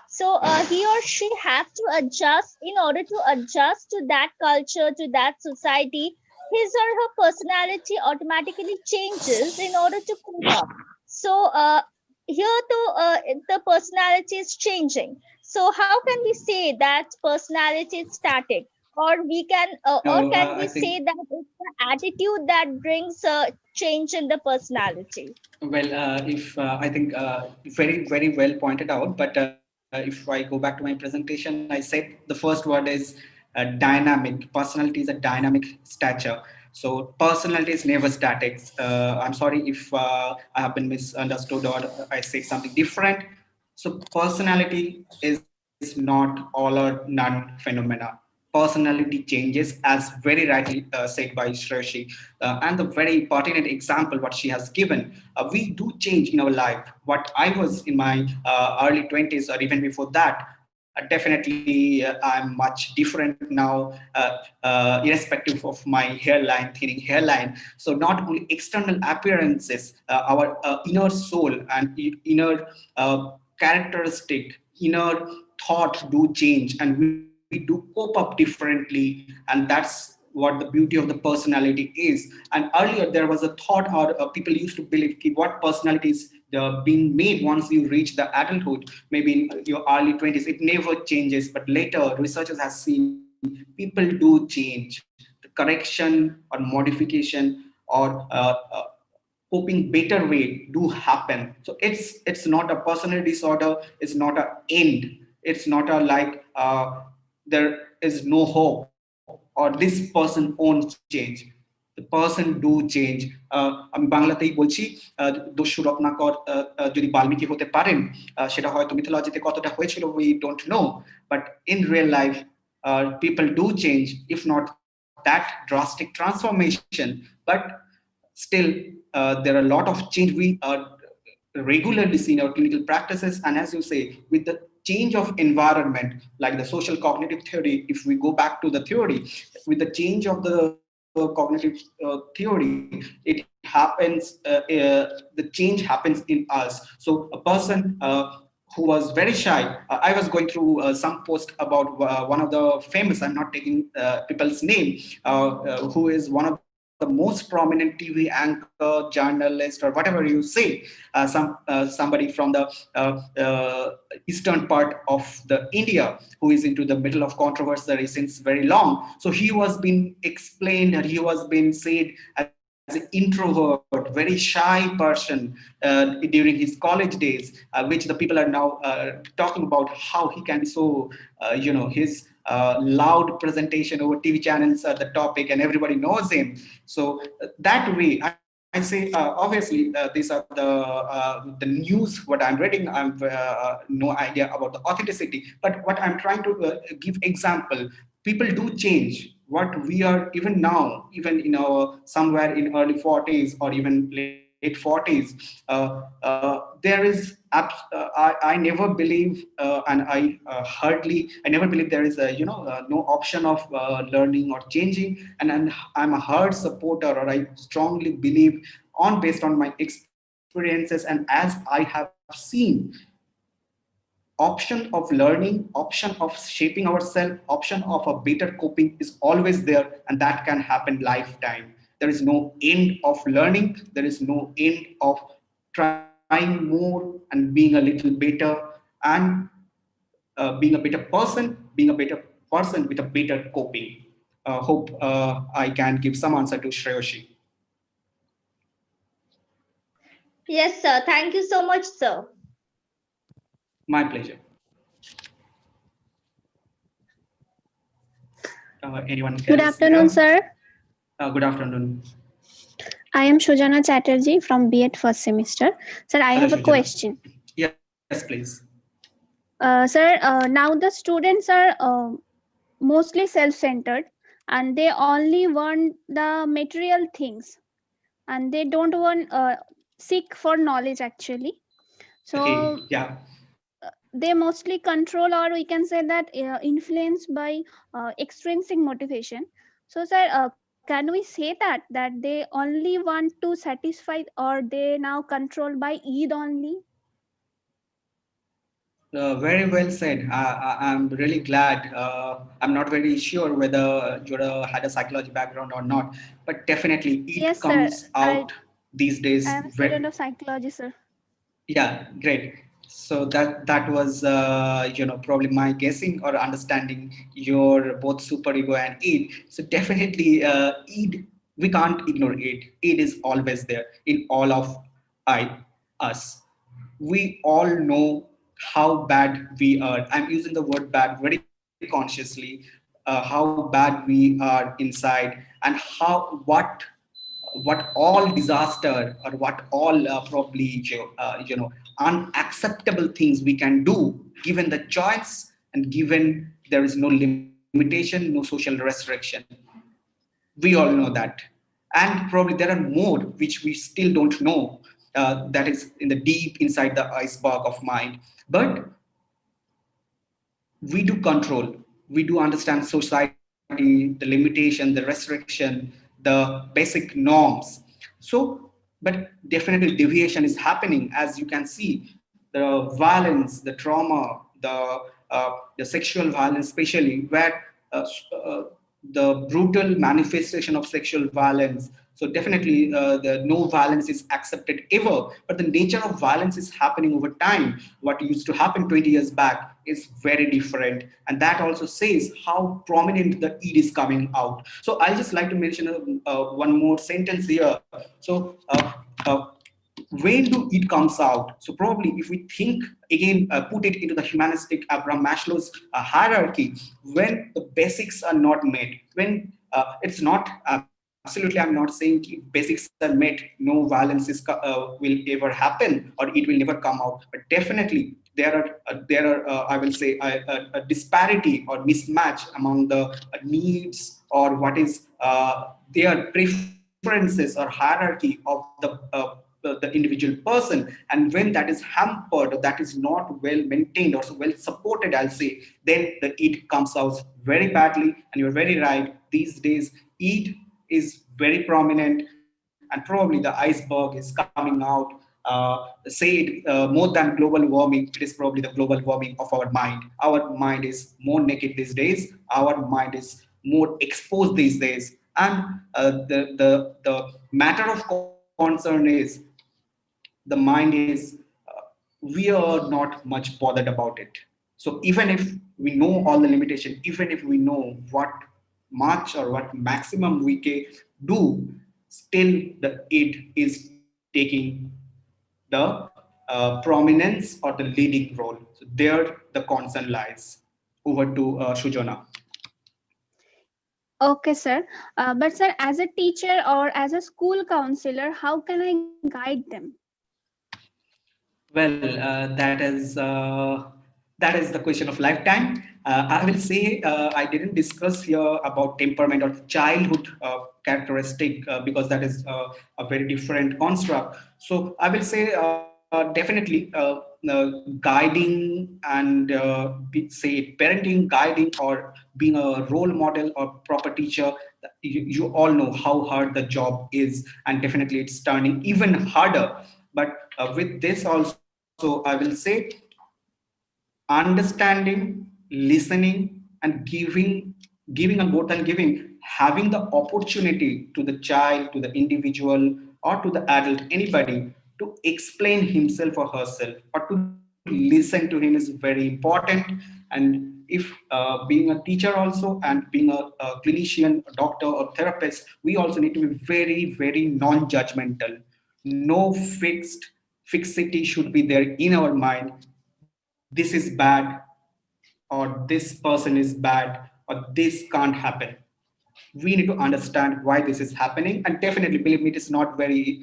so he or she have to adjust. In order to adjust to that culture, to that society, his or her personality automatically changes in order to cope up. So here too, the personality is changing. So how can we say that personality is static, or we can or No, can we I say think. that it's the attitude that brings change in the personality? Well, if I think very, very well pointed out. But if I go back to my presentation, I said the first word is dynamic. Personality is a dynamic stature. So personality is never static. I'm sorry if I have been misunderstood or I said something different. So personality is not all or none phenomena. Personality changes, as very rightly said by Shreshi, and the very pertinent example what she has given. We do change in our life. What I was in my early 20s or even before that, definitely I'm much different now, irrespective of my hairline, thinning hairline. So not only external appearances, our inner soul and inner characteristic, inner thought do change, and we do cope up differently, and that's what the beauty of the personality is. And earlier there was a thought, or people used to believe what personality is being made once you reach the adulthood, maybe in your early 20s, it never changes. But later researchers have seen people do change. The correction or modification or coping better way do happen. So it's not a personality disorder, it's not an end, it's not a like there is no hope or this person won't change. The person do change. আমি বাংলাতেই বলছি, দস্যু রত্নাকর যদি বাল্মীকি হতে পারেন, সেটা হয়তো মিথোলজিতে কতটা হয়েছিল we don't know, but in real life people do change, if not that drastic transformation, but still there are a lot of change we regularly see in our clinical practices. And as you say, with the change of environment, like the social cognitive theory, if we go back to the theory, with the change of the cognitive theory, it happens, the change happens in us. So a person who was very shy, I was going through some post about one of the famous, I'm not taking people's name, who is one of the most prominent TV anchor, journalist, or whatever you say, somebody from the eastern part of the India, who is into the middle of controversy since very long. So he was being explained, and he was being said as an introvert, very shy person during his college days, which the people are now talking about how he can be so, his loud presentation over TV channels are the topic and everybody knows him. So that way, I say obviously these are the news what I'm reading. I've no idea about the authenticity, but what I'm trying to give example. People do change. What we are even now, even somewhere in early 40s or even late 40s, there is I never believe and I never believe there is a no option of learning or changing, and I'm a hard supporter, or I strongly believe on based on my experiences and as I have seen, option of learning, option of shaping ourselves, option of a better coping is always there, and that can happen lifetime. There is no end of learning, there is no end of trying more and being a little better, and being a better person, being a better person with a better coping. Hope I can give some answer to Shreyoshi. Yes, sir. Thank you so much, sir. My pleasure. Anyone Good else afternoon, there? sir. Good afternoon. I am Shujana Chatterjee from B.Ed first semester. Sir, I Hello, have a Shujana. question. Yes, please. Sir, now the students are mostly self-centered and they only want the material things and they don't want seek for knowledge actually. Okay, So yeah. they mostly control, or we can say that influenced by extrinsic motivation. So sir, can we say that they only want to satisfy, or they now controlled by eid only? Very well said. I'm really glad. I'm not very sure whether you had a psychology background or not, but definitely it Yes sir, comes i out these I days. am a student of psychology, sir. Yeah, great. So that was probably my guessing or understanding your both superego and id. So definitely id, we can't ignore it. Id is always there in all of I us. We all know how bad we are. I'm using the word bad very consciously. How bad we are inside, and how what all disaster or what all probably unacceptable things we can do given the choice and given there is no limitation, no social restriction. We all know that, and probably there are more which we still don't know, that is in the deep inside the iceberg of mind. But we do control, we do understand society, the limitation, the restriction, the basic norms. So but definitely deviation is happening, as you can see, the violence, the trauma, the sexual violence especially, where uh, uh, the brutal manifestation of sexual violence. So definitely the no violence is accepted ever, but the nature of violence is happening over time. What used to happen 20 years back is very different, and that also says how prominent the id is coming out. So I just like to mention one more sentence here. So when do it comes out? So probably if we think again, put it into the humanistic Abraham Maslow's hierarchy, when the basics are not met, when it's not absolutely, I'm not saying if basics are met, no violence will ever happen or it will never come out, but definitely there are I will say a disparity or mismatch among the needs or what is their preferences or hierarchy of the individual person. And when that is hampered, or that is not well maintained or so well supported, I'll say, then the it comes out very badly. And you're very right, these days it is very prominent, and probably the iceberg is coming out. Say it more than global warming, it is probably the global warming of our mind. Our mind is more naked these days, our mind is more exposed these days. And the matter of concern is the mind is we are not much bothered about it. So even if we know all the limitation, even if we know what much or what maximum we can do, still the it is taking the prominence or the leading role. So there the concern lies. Over to Shujana. Okay, sir. But sir, as a teacher or as a school counselor, how can I guide them? Well, that is the question of lifetime. I will say I didn't discuss here about temperament or childhood characteristic because that is a very different construct. So I will say definitely guiding and say parenting, guiding, or being a role model or proper teacher. You all know how hard the job is, and definitely it's turning even harder. But with this also, I will say understanding, listening, and giving and more than giving, having the opportunity to the child, to the individual, or to the adult, anybody, to explain himself or herself, or to listen to him is very important. And if being a teacher also and being a clinician, a doctor or therapist, we also need to be very non-judgmental. No fixity should be there in our mind. This is bad, or this person is bad, or this can't happen. We need to understand why this is happening, and definitely, believe me, it is not very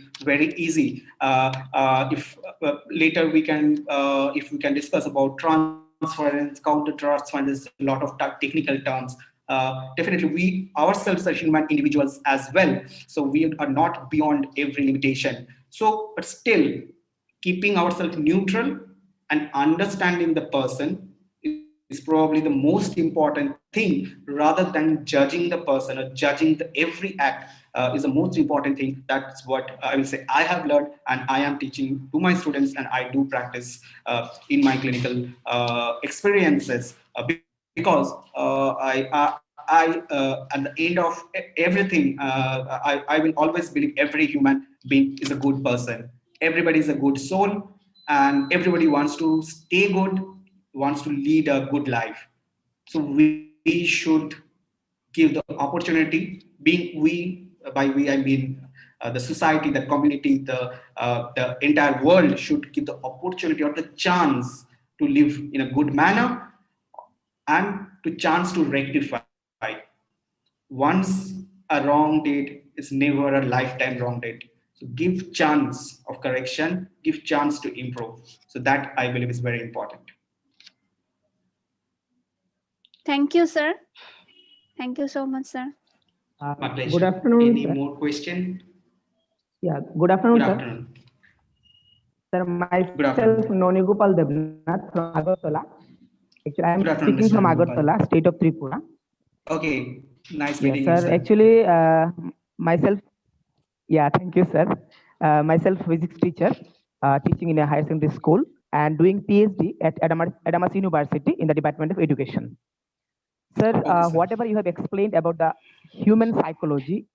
easy. If later we can if we can discuss about transference, counter transference, there's a lot of technical terms. Definitely we ourselves are human individuals as well, so we are not beyond every limitation. So but still, keeping ourselves neutral and understanding the person is probably the most important thing, rather than judging the person or judging the every act is the most important thing. That's what I will say I have learned, and I am teaching to my students, and I do practice in my clinical experiences because at the end of everything, I will always believe every human being is a good person. Everybody is a good soul, and everybody wants to stay good, wants to lead a good life. So we should give the opportunity. Being we, by we I mean the society, the community, the entire world should give the opportunity or the chance to live in a good manner, and to chance to rectify. Once a wrong date is never a lifetime wrong date. So give chance of correction, give chance to improve. So that I believe is very important. Thank you, sir. Thank you so much, sir. My pleasure. Good afternoon, Any sir. more question? Yeah, good afternoon, Good sir. afternoon. Sir, Good myself, afternoon. Nonigopal Devnath from Agartala. Actually, I am Good afternoon, speaking Mr. from Nandgopal. Agartala, state of Tripura. Okay, nice Yes, meeting you, sir. sir. Actually, myself, yeah, thank you, sir. Myself, physics teacher, teaching in a higher secondary school and doing PhD at Adamas University in the Department of Education. Sir, Okay, sir. whatever you have explained about the human psychology,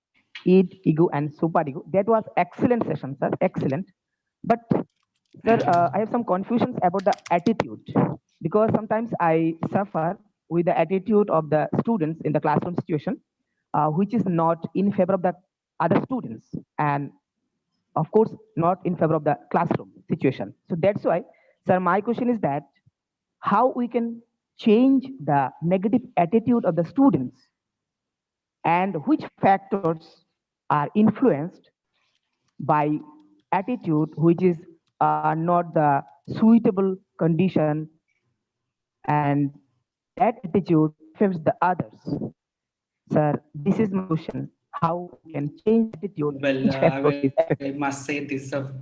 id, ego, and superego, that was excellent session, sir. Excellent. But sir, I have some confusions about the attitude, because sometimes I suffer with the attitude of the students in the classroom situation, which is not in favor of the other students, and of course not in favor of the classroom situation. So that's why, sir, my question is that how we can change the negative attitude of the students, and which factors are influenced by attitude which is not the suitable condition, and that attitude affects the others. Sir, this is my question, how we can change attitude, Well, which factors is I affected. must say this is a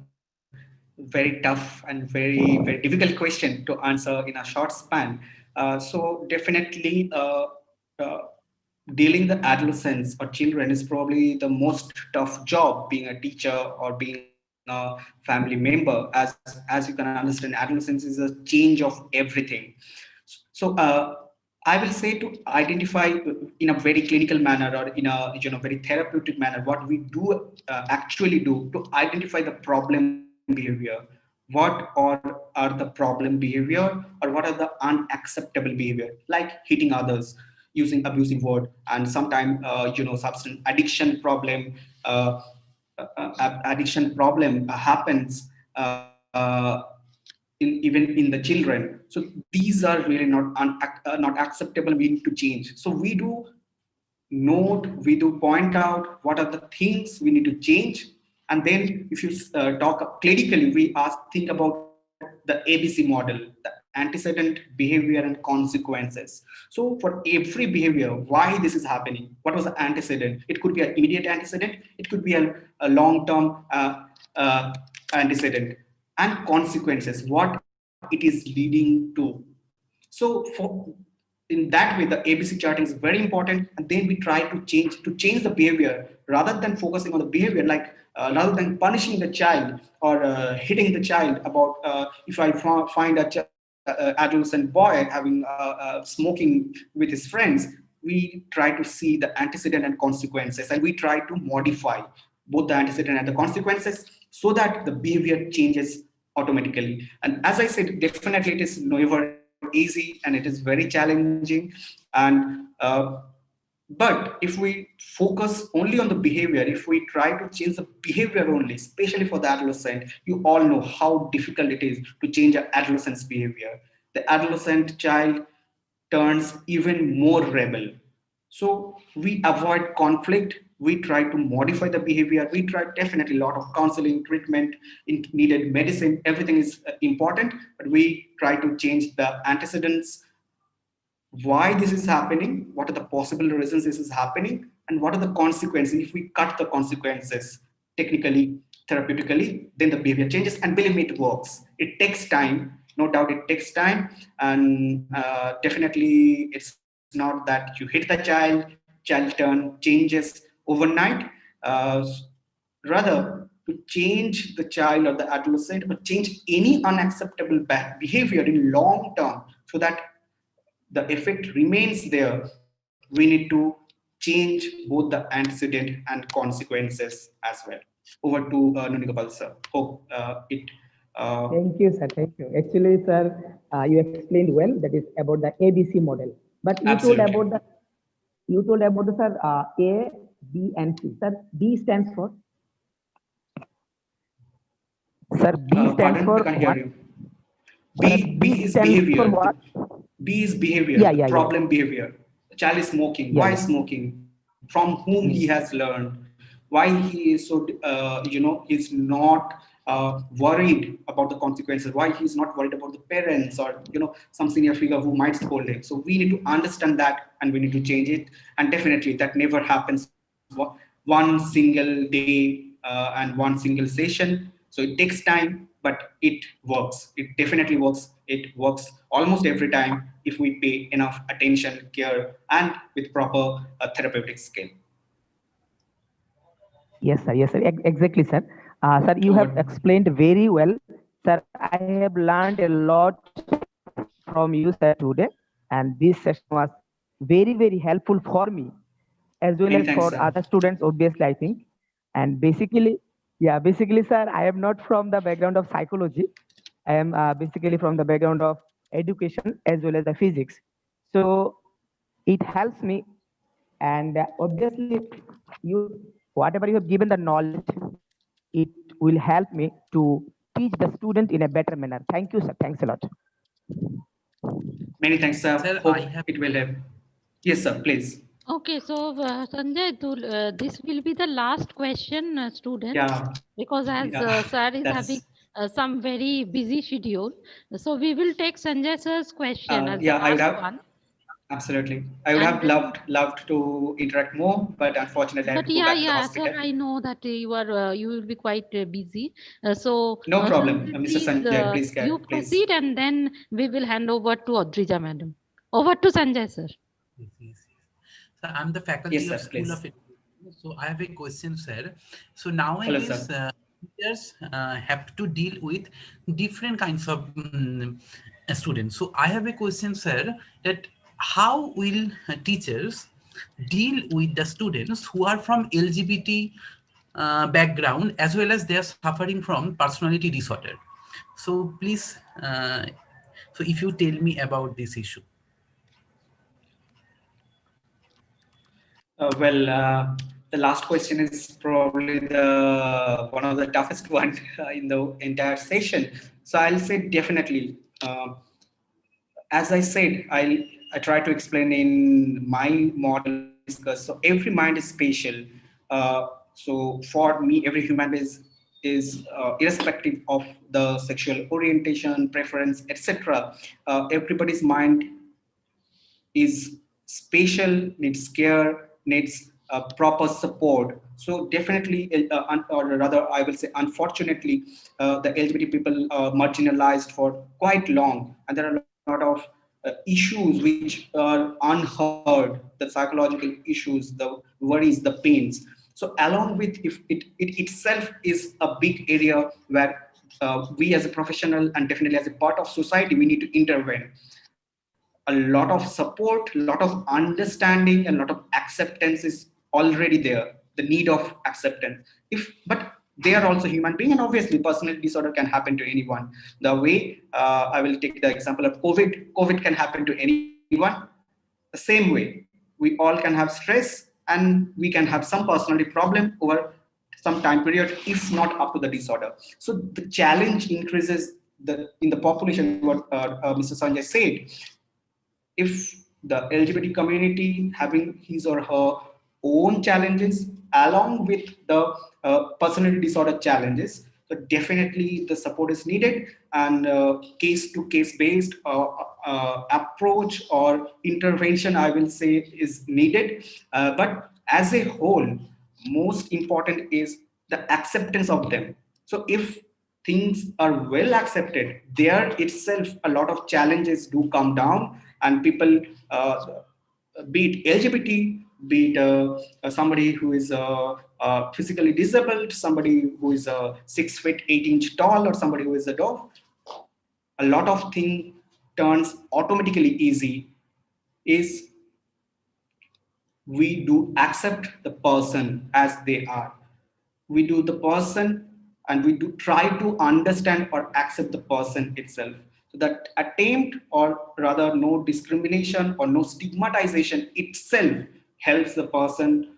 very tough and very difficult question to answer in a short span. So definitely, uh, dealing the adolescents or children is probably the most tough job, being a teacher or being a family member. As you can understand, adolescence is a change of everything. So I will say to identify in a very clinical manner, or in a very therapeutic manner, what we do actually do to identify the problem behavior. What are the problem behavior, or what are the unacceptable behavior, like hitting others, using abusive word, and sometimes substance addiction problem. Addiction problem happens even in the children. So these are really not acceptable. We need to change. So we do note, we do point out what are the things we need to change. And then if you talk clinically, we think about the ABC model, the antecedent, behavior, and consequences. So for every behavior, why this is happening, what was the antecedent? It could be an immediate antecedent, it could be a long-term antecedent, and consequences, what it is leading to. So for in that way, the ABC charting is very important, and then we try to change the behavior rather than focusing on the behavior, like rather than punishing the child or hitting the child. About if I find a adolescent boy having smoking with his friends, we try to see the antecedent and consequences, and we try to modify both the antecedent and the consequences so that the behavior changes automatically. And as I said, definitely it is never easy and it is very challenging. And but if we focus only on the behavior, if we try to change the behavior only, especially for the adolescent, you all know how difficult it is to change an adolescent's behavior. The adolescent child turns even more rebel. So we avoid conflict. We try to modify the behavior. We try definitely a lot of counseling, treatment, needed medicine. Everything is important, but we try to change the antecedents, why this is happening, what are the possible reasons this is happening, and what are the consequences. If we cut the consequences technically, therapeutically, then the behavior changes. And believe me, it works. It takes time, no doubt it takes time. And definitely it's not that you hit the child turn changes overnight. Rather, to change the child or the adolescent, or change any unacceptable behavior in long term, so that the effect remains there, we need to change both the antecedent and consequences as well. Over to Nunigopal sir. Hope it. Thank you, sir. Thank you. Actually, sir, you explained well. That is about the ABC model. But you Absolutely. told about the sir A, B, and C. Sir, B stands for. Sir, B stands Pardon, for I can't what? hear you. Sir, B is stands behavior. for what? B is behavior, Yeah, the yeah, yeah. problem behavior. The child is smoking. Yeah, Why yeah. smoking? From whom he has learned? Why he is so, he's not worried about the consequences? Why he's not worried about the parents or, some senior figure who might scold him? So we need to understand that and we need to change it. And definitely that never happens one single day and one single session. So it takes time, but it works. It definitely works. It works almost every time if we pay enough attention, care, and with proper therapeutic skill. Yes, sir. Yes, sir. Exactly, sir. Sir, you have explained very well. Sir, I have learned a lot from you, sir, today. And this session was very, very helpful for me, as well Many as thanks, for sir. other students, obviously, I think. And basically, sir, I am not from the background of psychology. I am basically from the background of education as well as the physics. So it helps me. And obviously, whatever you have given the knowledge, it will help me to teach the student in a better manner. Thank you, sir. Thanks a lot. Many thanks, sir. Sir, Hope it will help. Yes, sir, please. Okay, so Sanjay, this will be the last question, students, Yeah. because as sir is having some very busy schedule, so we will take Sanjay sir's question as the last one. Absolutely. I would have loved to interact more, but unfortunately I have to go back to the hospital. Sir, I know that you will be quite busy. So no problem, Sanjay, Mr. Sanjay, please you proceed, and then we will hand over to Audrija madam. Over to Sanjay sir. Yes. So I'm the faculty of School of Education. So I have a question, sir. So nowadays, teachers have to deal with different kinds of students. So I have a question, sir, that how will teachers deal with the students who are from LGBT background, as well as they are suffering from personality disorder? So please, so if you tell me about this issue. The last question is probably one of the toughest one in the entire session. So I'll say definitely. As I said, I try to explain in my model discussed. So every mind is spatial. So for me, every human is irrespective of the sexual orientation, preference, etc. Everybody's mind is spatial, needs care, needs proper support. So definitely, or rather, I will say, unfortunately, the LGBT people are marginalized for quite long, and there are a lot of issues which are unheard, the psychological issues, the worries, the pains. So along with, if it itself is a big area where we as a professional and definitely as a part of society, we need to intervene. A lot of support, a lot of understanding, and a lot of acceptance is already there. The need of acceptance. But they are also human being, and obviously personality disorder can happen to anyone. The way I will take the example of COVID can happen to anyone. The same way, we all can have stress, and we can have some personality problem over some time period, if not up to the disorder. So the challenge increases in the population, what Mr. Sanjay said. If the LGBT community having his or her own challenges along with the personality disorder challenges, so definitely the support is needed, and case to case based approach or intervention, I will say, is needed. But as a whole, most important is the acceptance of them. So if things are well accepted, there itself a lot of challenges do come down, and people, be it LGBT, be it somebody who is physically disabled, somebody who is 6 feet 8 inch tall, or somebody who is a dwarf, a lot of thing turns automatically easy. Is we do accept the person as they are. We do the person, and we do try to understand or accept the person itself. So that attempt, or rather no discrimination or no stigmatization itself, helps the person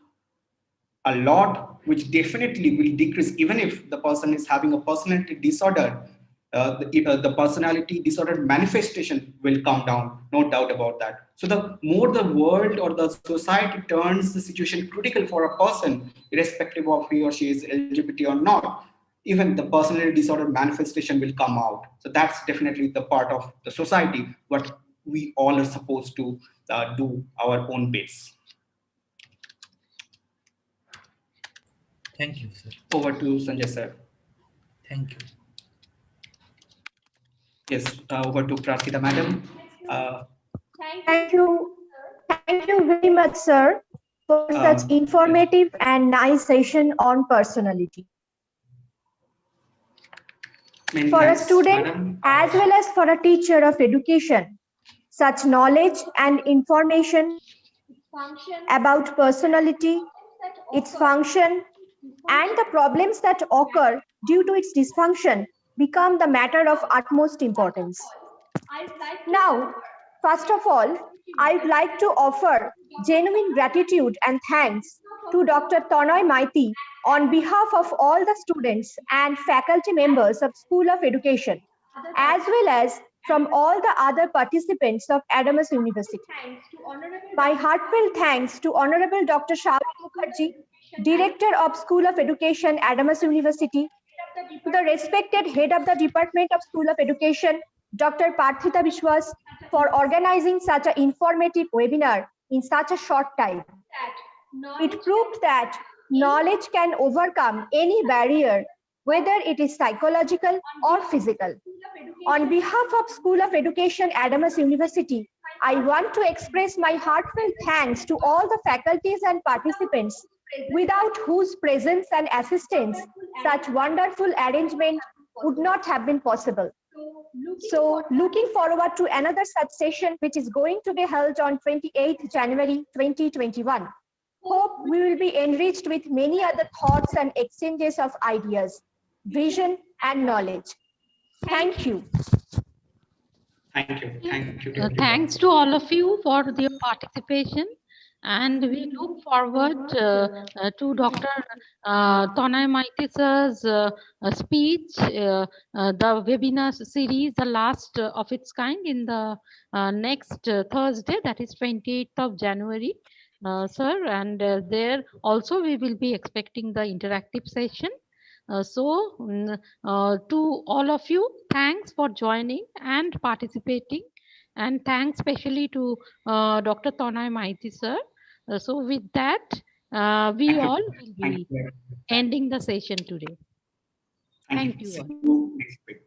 a lot, which definitely will decrease. Even if the person is having a personality disorder, the personality disorder manifestation will come down, no doubt about that. So the more the world or the society turns the situation critical for a person, irrespective of he or she is LGBT or not, even the personality disorder manifestation will come out. So that's definitely the part of the society what we all are supposed to do our own bits. Thank you, sir. Over to Sanjay sir. Thank you. Yes, over to Prarthita madam. Thank you. Thank you very much, sir, for such informative and nice session on personality. Many for thanks, a student madam. As well as for a teacher of education, such knowledge and information about personality, its function, and the problems that occur due to its dysfunction become the matter of utmost importance. Now, first of all, I'd like to offer genuine gratitude and thanks to Dr. Tonoy Maiti on behalf of all the students and faculty members of School of Education, as well as from all the other participants of Adamas University. My heartfelt thanks to Honorable Dr. Shauli Mukherjee, Director of School of Education, Adamas University, to the respected Head of the Department of School of Education, Dr. Prarthita Biswas, for organizing such an informative webinar in such a short time. It proved that knowledge can overcome any barrier, whether it is psychological or physical. On behalf of School of Education, Adamas University, I want to express my heartfelt thanks to all the faculties and participants, without whose presence and assistance such wonderful arrangement would not have been possible. So, looking forward to another such session, which is going to be held on 28th January 2021. Hope we will be enriched with many other thoughts and exchanges of ideas, vision, and knowledge. Thank you. Thank you. Thank you. Thanks to all of you for your participation. And we look forward to Dr. Tonai Maitisa's speech, the webinar series, the last of its kind, in the next Thursday, that is 28th of January. sir, and there also we will be expecting the interactive session. To all of you, thanks for joining and participating, and thanks especially to Dr. Tonai Maiti, sir. So with that, we all will be ending the session today. Thank you all. See you next week.